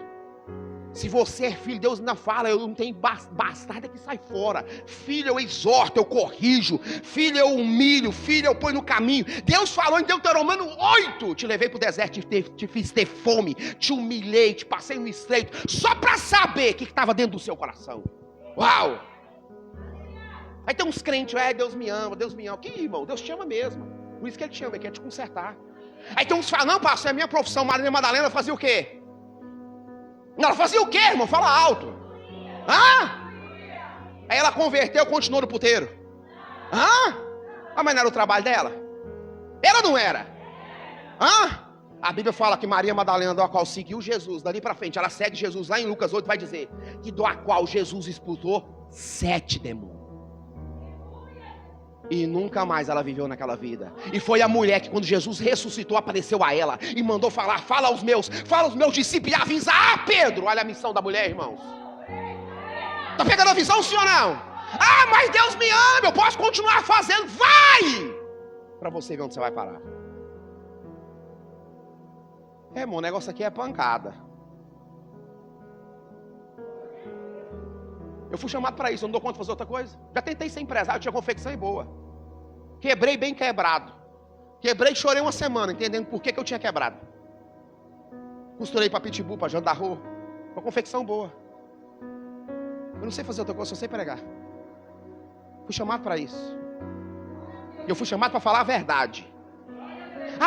Se você é filho, Deus ainda fala, eu não tenho bastardo que sai fora. Filho, eu exorto, eu corrijo. Filho, eu humilho. Filho, eu ponho no caminho. Deus falou em Deuteronômio 8. Te levei para o deserto, te fiz ter fome. Te humilhei, te passei no estreito. Só para saber o que estava dentro do seu coração. Uau! Aí tem uns crentes, Deus me ama, Deus me ama. Que irmão, Deus te ama mesmo. Por isso que Ele te ama, Ele quer te consertar. Aí tem uns que falam, não, pastor, é minha profissão. Maria Madalena fazia o quê? Ela fazia o quê, irmão? Fala alto. Aí ela converteu, continuou no puteiro. Mas não era o trabalho dela? Ela não era? A Bíblia fala que Maria Madalena, da qual seguiu Jesus, dali para frente, ela segue Jesus lá em Lucas 8, vai dizer que da qual Jesus expulsou 7 demônios. E nunca mais ela viveu naquela vida. E foi a mulher que quando Jesus ressuscitou apareceu a ela e mandou falar, fala aos meus discípulos e avisa, Pedro. Olha a missão da mulher, irmãos. Tá pegando a visão, sim ou não? Mas Deus me ama, eu posso continuar fazendo. Vai! Para você ver onde você vai parar. Irmão, o negócio aqui é pancada. Eu fui chamado para isso, eu não dou conta de fazer outra coisa. Já tentei ser empresário, tinha confecção e boa. Quebrei bem quebrado. Quebrei e chorei uma semana, entendendo por que eu tinha quebrado. Costurei para pitbull, para jandarro. Uma confecção boa. Eu não sei fazer outra coisa, só sei pregar. Fui chamado para isso. E eu fui chamado para falar a verdade.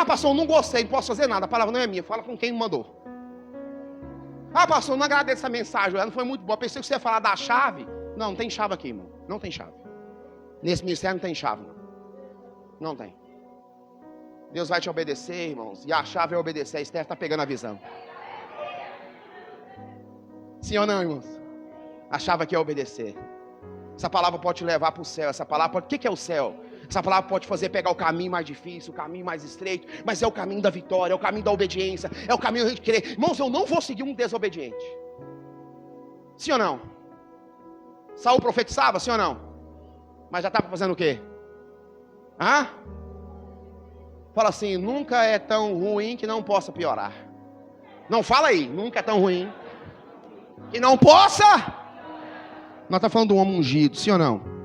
Pastor, eu não gostei, não posso fazer nada. A palavra não é minha, fala com quem me mandou. Pastor, não agradeço essa mensagem, ela não foi muito boa. Pensei que você ia falar da chave. Não tem chave aqui, irmão. Não tem chave. Nesse ministério não tem chave, não. Não tem. Deus vai te obedecer, irmãos. E a chave é obedecer. A Esther está pegando a visão. Sim ou não, irmãos? A chave aqui é obedecer. Essa palavra pode te levar para o céu. Essa palavra pode... O que é o céu? Essa palavra pode fazer pegar o caminho mais difícil, o caminho mais estreito, mas é o caminho da vitória, é o caminho da obediência, é o caminho da gente querer. Irmãos, eu não vou seguir um desobediente. Sim ou não? Saul profetizava, sim ou não? Mas já estava fazendo o quê? Fala assim, nunca é tão ruim que não possa piorar. Não, fala aí, nunca é tão ruim que não possa. Nós estamos falando do homem ungido, sim ou não?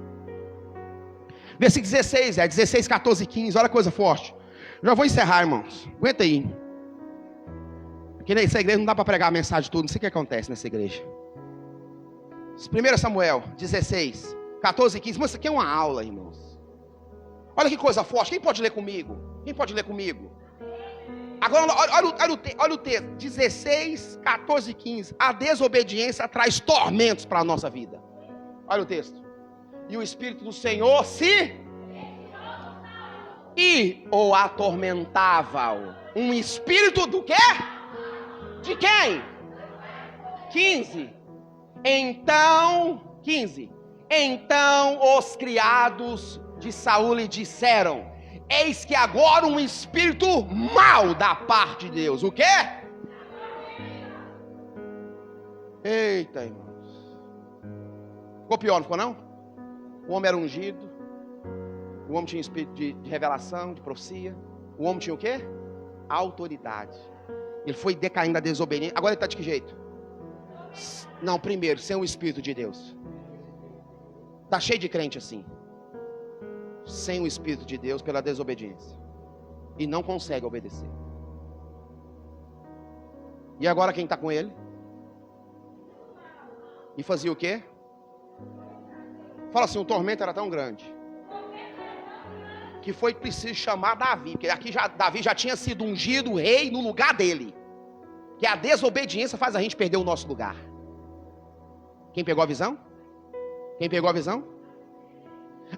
Versículo 16, 16, 14 e 15, olha a coisa forte. Já vou encerrar, irmãos. Aguenta aí. Porque nessa igreja não dá para pregar a mensagem toda. Não sei o que acontece nessa igreja. 1 Samuel 16, 14 e 15. Mas isso aqui é uma aula, irmãos. Olha que coisa forte. Quem pode ler comigo? Quem pode ler comigo? Agora, olha o texto. 16, 14 e 15. A desobediência traz tormentos para a nossa vida. Olha o texto. E o Espírito do Senhor ou atormentava-o. Um espírito do quê? De quem? 15. Então, 15. Então os criados de Saul lhe disseram: eis que agora um espírito mau da parte de Deus. O quê? Eita, irmãos. Ficou pior, não ficou não? O homem era ungido. O homem tinha espírito de revelação, de profecia. O homem tinha o quê? Autoridade. Ele foi decaindo a desobediência. Agora ele está de que jeito? Não, primeiro, sem o Espírito de Deus. Está cheio de crente assim. Sem o Espírito de Deus, pela desobediência. E não consegue obedecer. E agora quem está com ele? E fazia o quê? Fala assim, o tormento era tão grande que foi preciso chamar Davi, porque aqui Davi já tinha sido ungido rei no lugar dele. Que a desobediência faz a gente perder o nosso lugar. Quem pegou a visão? Quem pegou a visão?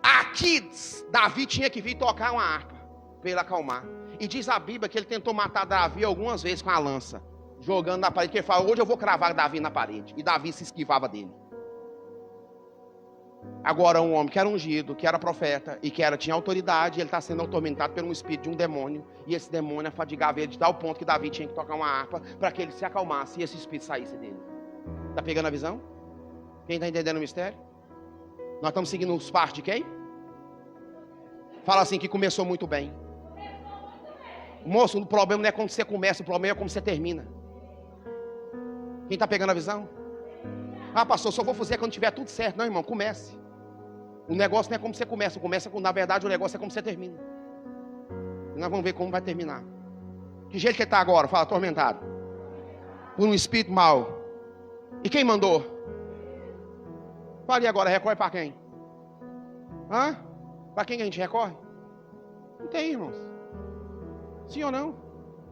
Aqui Davi tinha que vir tocar uma harpa para ele acalmar. E diz a Bíblia que ele tentou matar Davi algumas vezes com a lança, jogando na parede, que ele fala, hoje eu vou cravar Davi na parede. E Davi se esquivava dele. Agora um homem que era ungido, que era profeta e que tinha autoridade, ele está sendo atormentado por um espírito de um demônio, e esse demônio afadigava ele de tal ponto que Davi tinha que tocar uma harpa para que ele se acalmasse e esse espírito saísse dele. Está pegando a visão? Quem está entendendo o mistério? Nós estamos seguindo os passos de quem? Fala assim, que começou muito bem. Moço, o problema não é como você começa, o problema é como você termina. Quem está pegando a visão? Ah, pastor, só vou fazer quando tiver tudo certo. Não, irmão, comece. O negócio não é como você começa, na verdade o negócio é como você termina. E nós vamos ver como vai terminar. Que jeito que ele está agora? Fala, atormentado por um espírito mau. E quem mandou? Fala, e agora, recorre para quem? Hã? Para quem que a gente recorre? Não tem, irmãos. Sim ou não?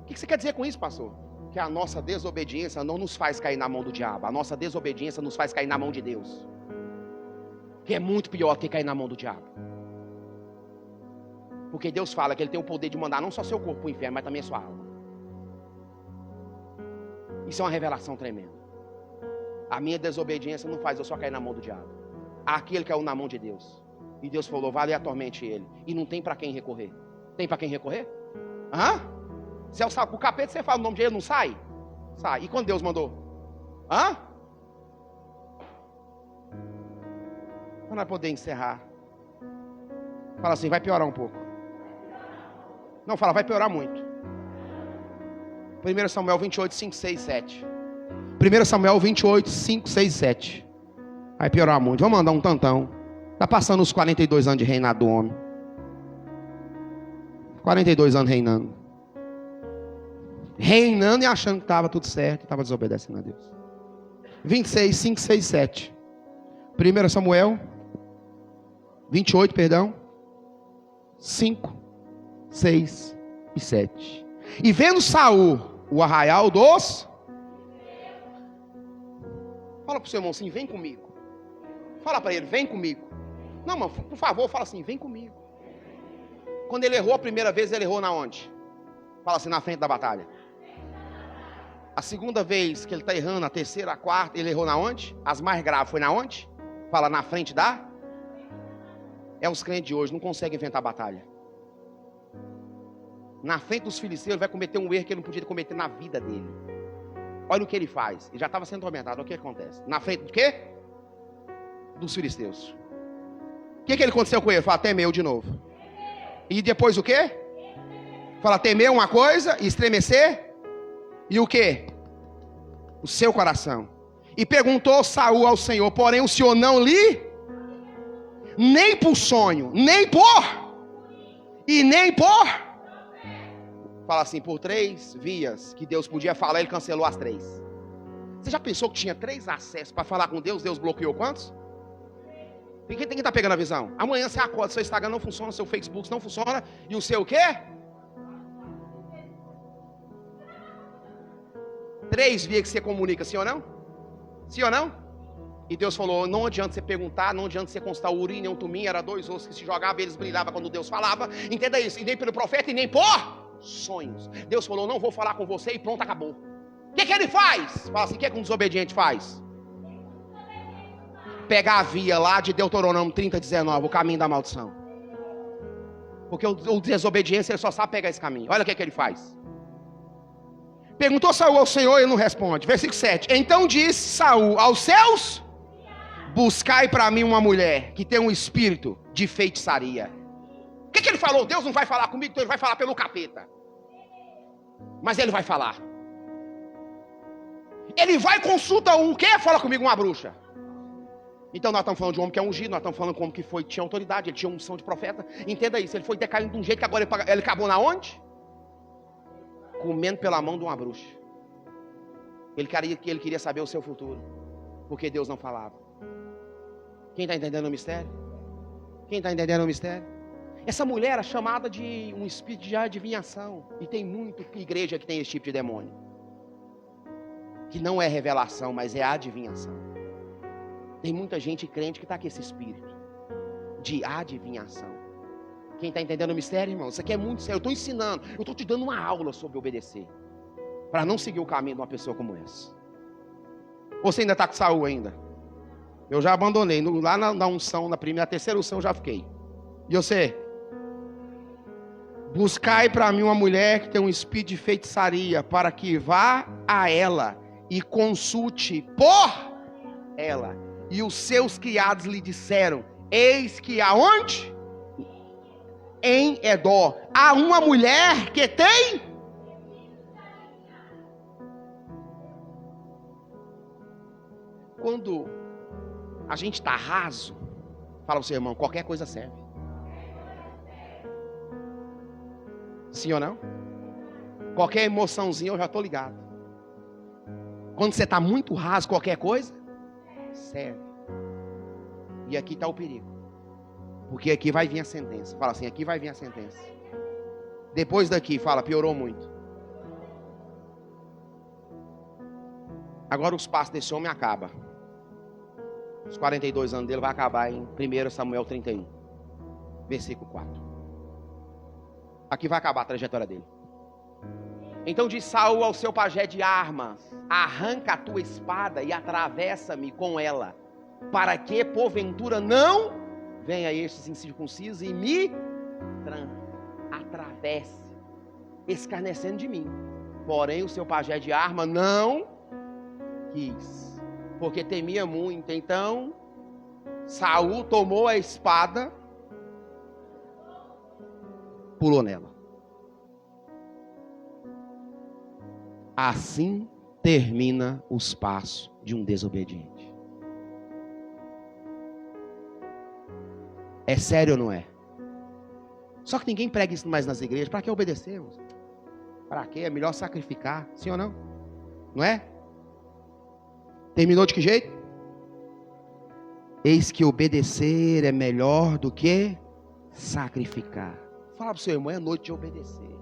O que você quer dizer com isso, pastor? Que a nossa desobediência não nos faz cair na mão do diabo. A nossa desobediência nos faz cair na mão de Deus. Que é muito pior que cair na mão do diabo. Porque Deus fala que Ele tem o poder de mandar não só seu corpo para o inferno, mas também a sua alma. Isso é uma revelação tremenda. A minha desobediência não faz eu só cair na mão do diabo. Aquele caiu na mão de Deus. E Deus falou, vale e atormente ele. E não tem para quem recorrer. Tem para quem recorrer? Hã? Se é o capeta, você fala o nome de ele, não sai? Sai. E quando Deus mandou? Hã? Para nós poder encerrar. Fala assim, vai piorar um pouco. Não, fala, vai piorar muito. 1 Samuel 28, 5, 6, 7. 1 Samuel 28, 5, 6, 7. Vai piorar muito. Vamos mandar um tantão. Está passando os 42 anos de reinado do homem. 42 anos reinando. Reinando e achando que estava tudo certo. Estava desobedecendo a Deus. 26, 5, 6, 7. 1 Samuel 28, perdão. 5, 6 e 7. E vendo Saul o arraial dos... Fala para o seu irmão assim, vem comigo. Fala para ele, vem comigo. Não, mano, por favor, fala assim, vem comigo. Quando ele errou a primeira vez, ele errou na onde? Fala assim, na frente da batalha. A segunda vez que ele está errando, a terceira, a quarta, ele errou na onde? As mais graves foi na onde? Fala, na frente da... É os crentes de hoje, não conseguem inventar batalha. Na frente dos filisteus, ele vai cometer um erro que ele não podia cometer na vida dele. Olha o que ele faz. Ele já estava sendo atormentado, olha o que acontece. Na frente do quê? Dos filisteus. O que ele aconteceu com ele? Fala, temeu de novo. E depois o quê? Fala, temer uma coisa, estremecer. E o quê? O seu coração. E perguntou Saul ao Senhor, porém o Senhor não lhe, nem por sonho, nem por, e nem por. Fala assim, por 3 vias que Deus podia falar, ele cancelou as 3. Você já pensou que tinha 3 acessos para falar com Deus? Deus bloqueou quantos? Quem está pegando a visão? Amanhã você acorda, seu Instagram não funciona, seu Facebook não funciona, e o seu o quê? 3 vias que você comunica, sim ou não? Sim ou não? E Deus falou, não adianta você perguntar, não adianta você constar o Urim nem o Tumim, era 2 ossos que se jogavam, eles brilhavam quando Deus falava, entenda isso, e nem pelo profeta e nem por sonhos. Deus falou, não vou falar com você e pronto, acabou. O que ele faz? Fala assim, o que um desobediente faz? Pegar a via lá de Deuteronômio 30, 19, o caminho da maldição. Porque o desobediência, ele só sabe pegar esse caminho. Olha o que ele faz. Perguntou Saul ao Senhor e ele não responde. Versículo 7. Então disse Saul aos seus: buscai para mim uma mulher que tem um espírito de feitiçaria. O que ele falou? Deus não vai falar comigo, então ele vai falar pelo capeta. Mas ele vai falar. Ele vai consulta um quê? Fala comigo, uma bruxa. Então nós estamos falando de um homem que é ungido, nós estamos falando de um homem que tinha autoridade, ele tinha unção de profeta. Entenda isso, ele foi decaindo de um jeito que agora ele acabou na onde? Comendo pela mão de uma bruxa. Ele queria saber o seu futuro, porque Deus não falava. Quem está entendendo o mistério? Quem está entendendo o mistério? Essa mulher é chamada de um espírito de adivinhação. E tem muita igreja que tem esse tipo de demônio. Que não é revelação, mas é adivinhação. Tem muita gente crente que está com esse espírito de adivinhação. Quem está entendendo o mistério, irmão? Isso aqui é muito sério. Eu estou ensinando, eu estou te dando uma aula sobre obedecer. Para não seguir o caminho de uma pessoa como essa. Ou você ainda está com Saul ainda? Eu já abandonei. Lá na unção, na terceira unção eu já fiquei. E você? Buscai para mim uma mulher que tem um espírito de feitiçaria, para que vá a ela e consulte por ela. E os seus criados lhe disseram: eis que aonde? em Edom. Há uma mulher que tem. Quando a gente está raso, fala para o seu irmão, qualquer coisa serve. Sim ou não? Qualquer emoçãozinha eu já estou ligado. Quando você está muito raso, qualquer coisa serve. E aqui está o perigo. Porque aqui vai vir a sentença. Fala assim, aqui vai vir a sentença. Depois daqui, fala, piorou muito. Agora os passos desse homem acabam. Os 42 anos dele vai acabar em 1 Samuel 31. Versículo 4. Aqui vai acabar a trajetória dele. Então diz Saul ao seu pajé de armas: arranca a tua espada e atravessa-me com ela, para que porventura não venha estes incircuncisos e me atravesse, escarnecendo de mim. Porém o seu pajé de arma não quis, porque temia muito. Então Saul tomou a espada, pulou nela. Assim termina os passos de um desobediente. É sério ou não é? Só que ninguém prega isso mais nas igrejas. Para que obedecermos? Para que? É melhor sacrificar, sim ou não? Não é? Terminou de que jeito? Eis que obedecer é melhor do que sacrificar. Fala para o seu irmão, é noite de obedecer.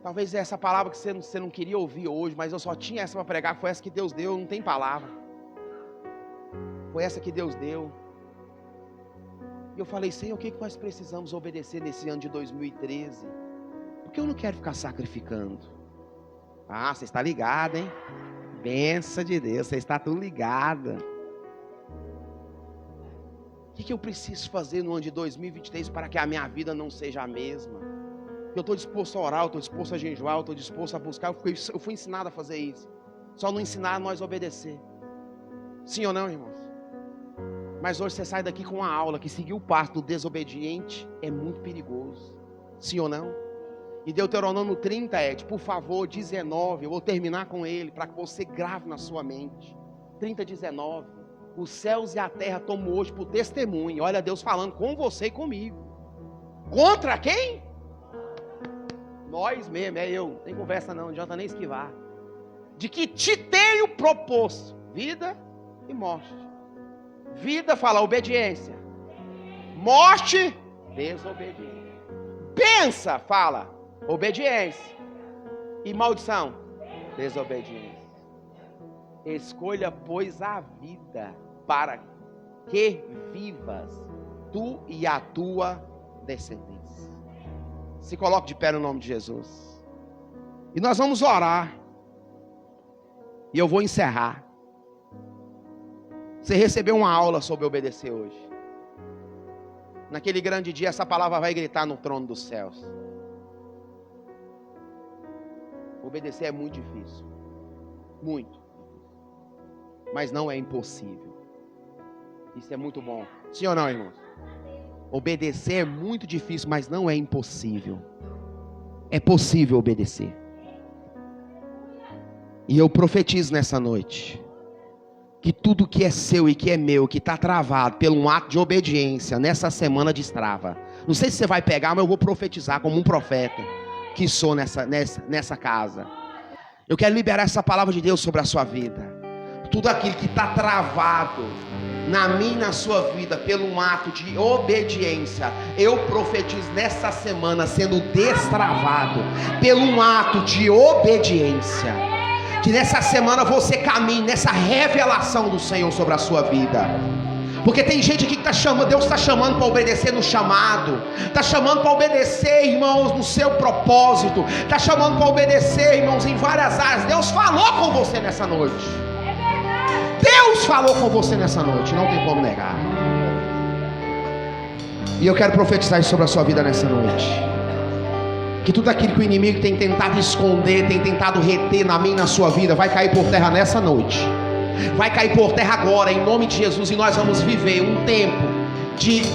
Talvez essa palavra que você não queria ouvir hoje, mas eu só tinha essa para pregar, foi essa que Deus deu, não tem palavra. Foi essa que Deus deu. E eu falei, Senhor, o que nós precisamos obedecer nesse ano de 2013? Porque eu não quero ficar sacrificando. Ah, você está ligado, hein? Benção de Deus, você está tudo ligado. O que eu preciso fazer no ano de 2023 para que a minha vida não seja a mesma? Eu estou disposto a orar, eu estou disposto a jejuar, eu estou disposto a buscar. Eu fui ensinado a fazer isso. Só não ensinar a nós obedecer. Sim ou não, irmãos? Mas hoje você sai daqui com uma aula que seguir o passo do desobediente é muito perigoso. Sim ou não? E Deuteronômio 30 por favor, 19, eu vou terminar com ele, para que você grave na sua mente. 30, 19. Os céus e a terra tomam hoje por testemunho. Olha Deus falando com você e comigo. Contra quem? Nós mesmo, é eu. Não tem conversa não adianta nem esquivar. De que te tenho proposto vida e morte. Vida fala obediência. Morte, desobediência. Pensa, fala obediência. E maldição, desobediência. Escolha, pois, a vida, para que vivas tu e a tua descendência. Se coloque de pé no nome de Jesus. E nós vamos orar. E eu vou encerrar. Você recebeu uma aula sobre obedecer hoje. Naquele grande dia, essa palavra vai gritar no trono dos céus. Obedecer é muito difícil. Muito. Mas não é impossível. Isso é muito bom. Sim ou não, irmãos? Obedecer é muito difícil, mas não é impossível. É possível obedecer. E eu profetizo nessa noite que tudo que é seu e que é meu, que está travado pelo um ato de obediência, nessa semana destrava. Não sei se você vai pegar, mas eu vou profetizar como um profeta que sou nessa casa. Eu quero liberar essa palavra de Deus sobre a sua vida. Tudo aquilo que está travado na minha e na sua vida pelo um ato de obediência, eu profetizo nessa semana sendo destravado pelo um ato de obediência. Que nessa semana você caminhe nessa revelação do Senhor sobre a sua vida. Porque tem gente aqui que está chamando, Deus está chamando para obedecer no chamado, está chamando para obedecer, irmãos, no seu propósito, está chamando para obedecer, irmãos, em várias áreas. Deus falou com você nessa noite. Deus falou com você nessa noite, não tem como negar. E eu quero profetizar isso sobre a sua vida nessa noite. Que tudo aquilo que o inimigo tem tentado esconder, tem tentado reter na minha e na sua vida, vai cair por terra nessa noite. Vai cair por terra agora, em nome de Jesus. E nós vamos viver um tempo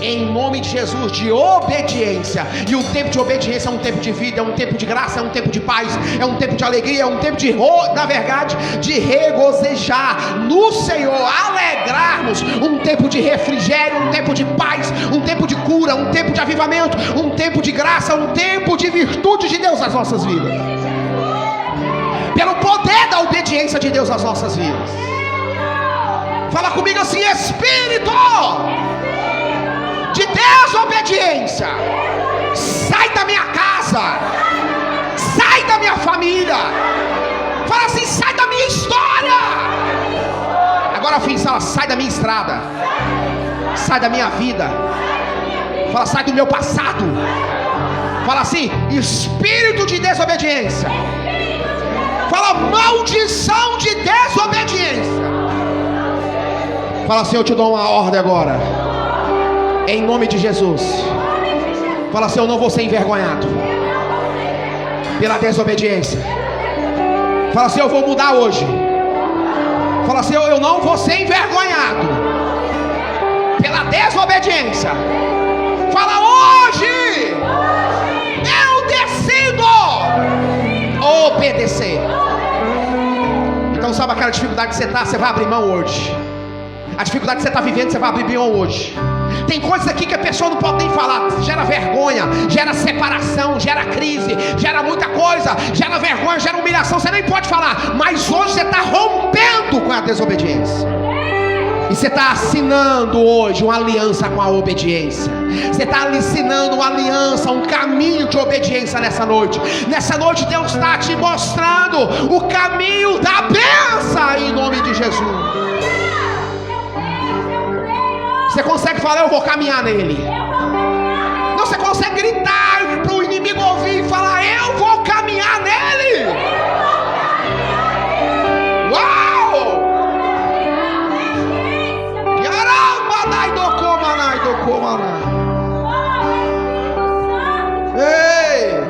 em nome de Jesus, de obediência. E o tempo de obediência é um tempo de vida, é um tempo de graça, é um tempo de paz, é um tempo de alegria, é um tempo de, na verdade, de regozijar no Senhor, alegrarmos, um tempo de refrigério, um tempo de paz, um tempo de cura, um tempo de avivamento, um tempo de graça, um tempo de virtude de Deus nas nossas vidas, pelo poder da obediência de Deus nas nossas vidas. Fala comigo assim: espírito de desobediência, sai da minha casa, sai da minha família. Fala assim: sai da minha história. Agora fim, sai da minha estrada, sai da minha vida. Fala: sai do meu passado. Fala assim: espírito de desobediência. Fala: maldição de desobediência. Fala assim: eu te dou uma ordem agora, em nome de Jesus. Fala assim: eu não vou ser envergonhado pela desobediência. Fala assim: eu vou mudar hoje. Fala assim: eu não vou ser envergonhado pela desobediência. Fala: hoje eu decido obedecer. Então, sabe aquela dificuldade que você está? Você vai abrir mão hoje. A dificuldade que você está vivendo, você vai abrir mão hoje. Tem coisas aqui que a pessoa não pode nem falar. Gera vergonha, gera separação, gera crise, gera muita coisa, gera vergonha, gera humilhação. Você nem pode falar. Mas hoje você está rompendo com a desobediência. E você está assinando hoje uma aliança com a obediência. Você está assinando uma aliança, um caminho de obediência nessa noite. Nessa noite Deus está te mostrando o caminho da bênção em nome de Jesus. Você consegue falar: eu vou caminhar nele. Não, você consegue gritar para o inimigo ouvir e falar: eu vou caminhar nele. Uau! Ei!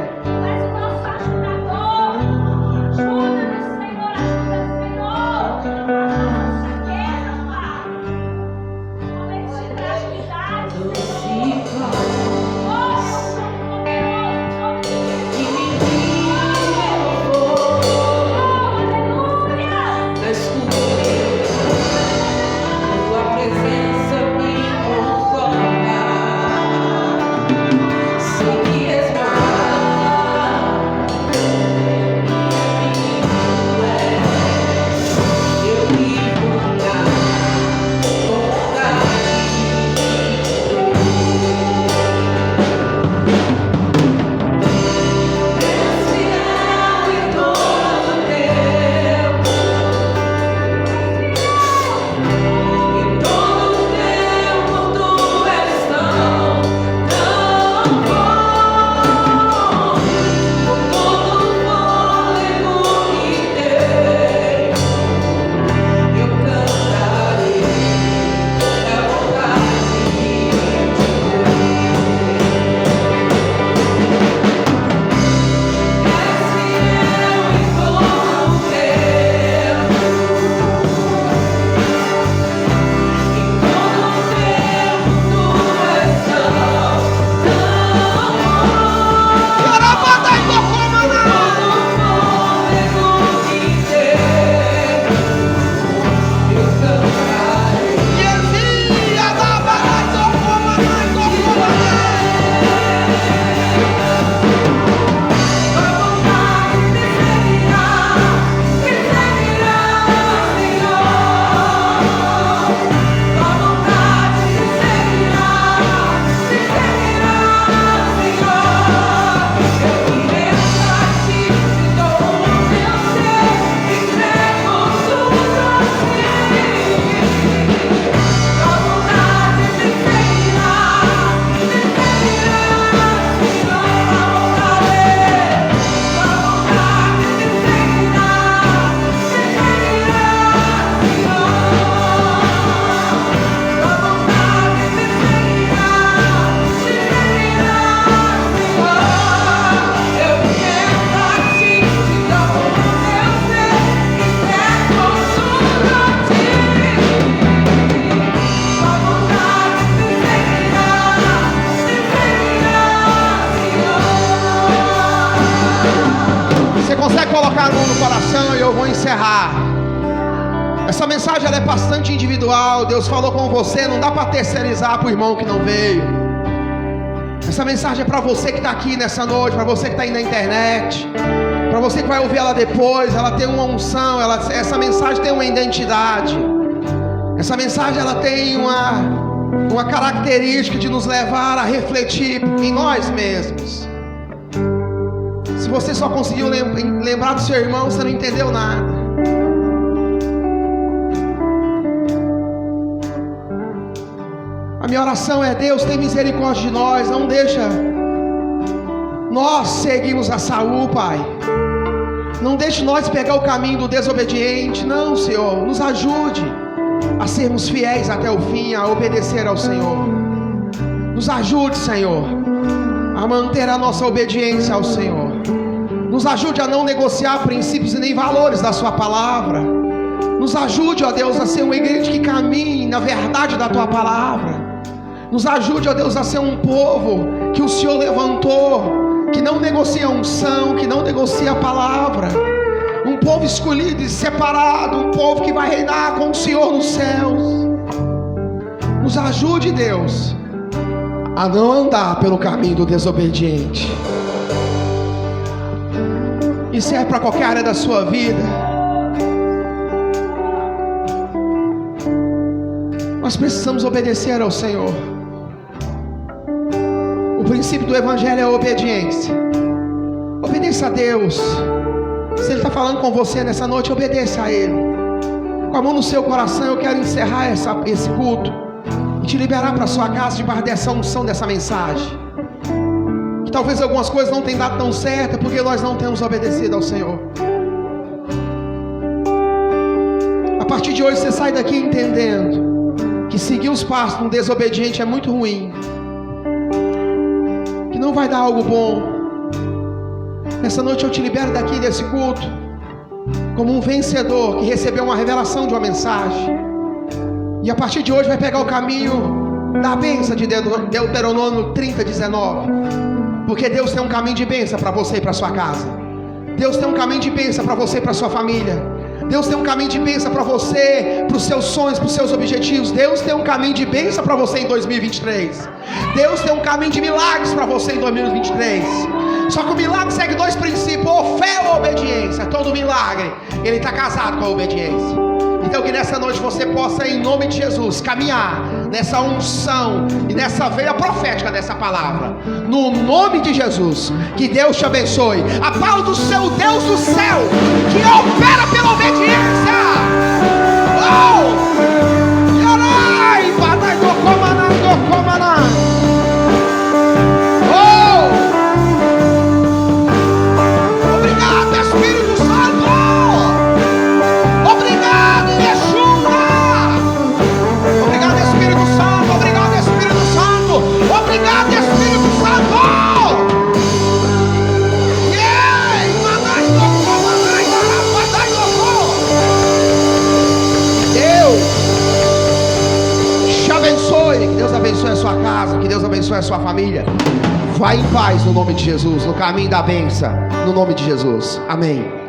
encerrar. Essa mensagem ela é bastante individual. Deus falou com você, não dá para terceirizar para o irmão que não veio. Essa mensagem é para você que está aqui nessa noite, para você que está aí na internet, para você que vai ouvir ela depois. Ela tem uma unção, essa mensagem tem uma identidade. Essa mensagem ela tem uma característica de nos levar a refletir em nós mesmos. Se você só conseguiu lembrar do seu irmão, você não entendeu nada. A minha oração é: Deus, tem misericórdia de nós. Não deixa nós seguirmos a Saul, Pai. Não deixe nós pegar o caminho do desobediente. Não, Senhor, nos ajude a sermos fiéis até o fim, a obedecer ao Senhor. Nos ajude, Senhor, a manter a nossa obediência ao Senhor. Nos ajude a não negociar princípios e nem valores da sua palavra. Nos ajude, ó Deus, a ser uma igreja que caminhe na verdade da tua palavra. Nos ajude, ó Deus, a ser um povo que o Senhor levantou, que não negocia a unção, que não negocia a palavra. Um povo escolhido e separado, um povo que vai reinar com o Senhor nos céus. Nos ajude, Deus, a não andar pelo caminho do desobediente. Isso é para qualquer área da sua vida. Nós precisamos obedecer ao Senhor. O princípio do Evangelho é a obediência. Obedeça a Deus. Se Ele está falando com você nessa noite, obedeça a Ele. Com a mão no seu coração, eu quero encerrar esse culto e te liberar para sua casa debaixo dessa unção, dessa mensagem. Que talvez algumas coisas não tenham dado tão certo porque nós não temos obedecido ao Senhor. A partir de hoje você sai daqui entendendo que seguir os passos de um desobediente é muito ruim, que não vai dar algo bom. Nessa noite eu te libero daqui desse culto como um vencedor que recebeu uma revelação de uma mensagem, e a partir de hoje vai pegar o caminho da bênção de Deuteronômio 30:19. Porque Deus tem um caminho de bênção para você e para sua casa. Deus tem um caminho de bênção para você e para sua família. Deus tem um caminho de bênção para você, para os seus sonhos, para os seus objetivos. Deus tem um caminho de bênção para você em 2023. Deus tem um caminho de milagres para você em 2023. Só que o milagre segue dois princípios: ou fé ou obediência. Todo milagre, ele está casado com a obediência. Então que nessa noite você possa, em nome de Jesus, caminhar nessa unção e nessa veia profética dessa palavra. No nome de Jesus, que Deus te abençoe. A paz do seu Deus do céu, que opera pela obediência. Oh! Yarai, badai do comanã, do comanã. Abençoe a sua casa, que Deus abençoe a sua família. Vai em paz no nome de Jesus, no caminho da bênção, no nome de Jesus. Amém.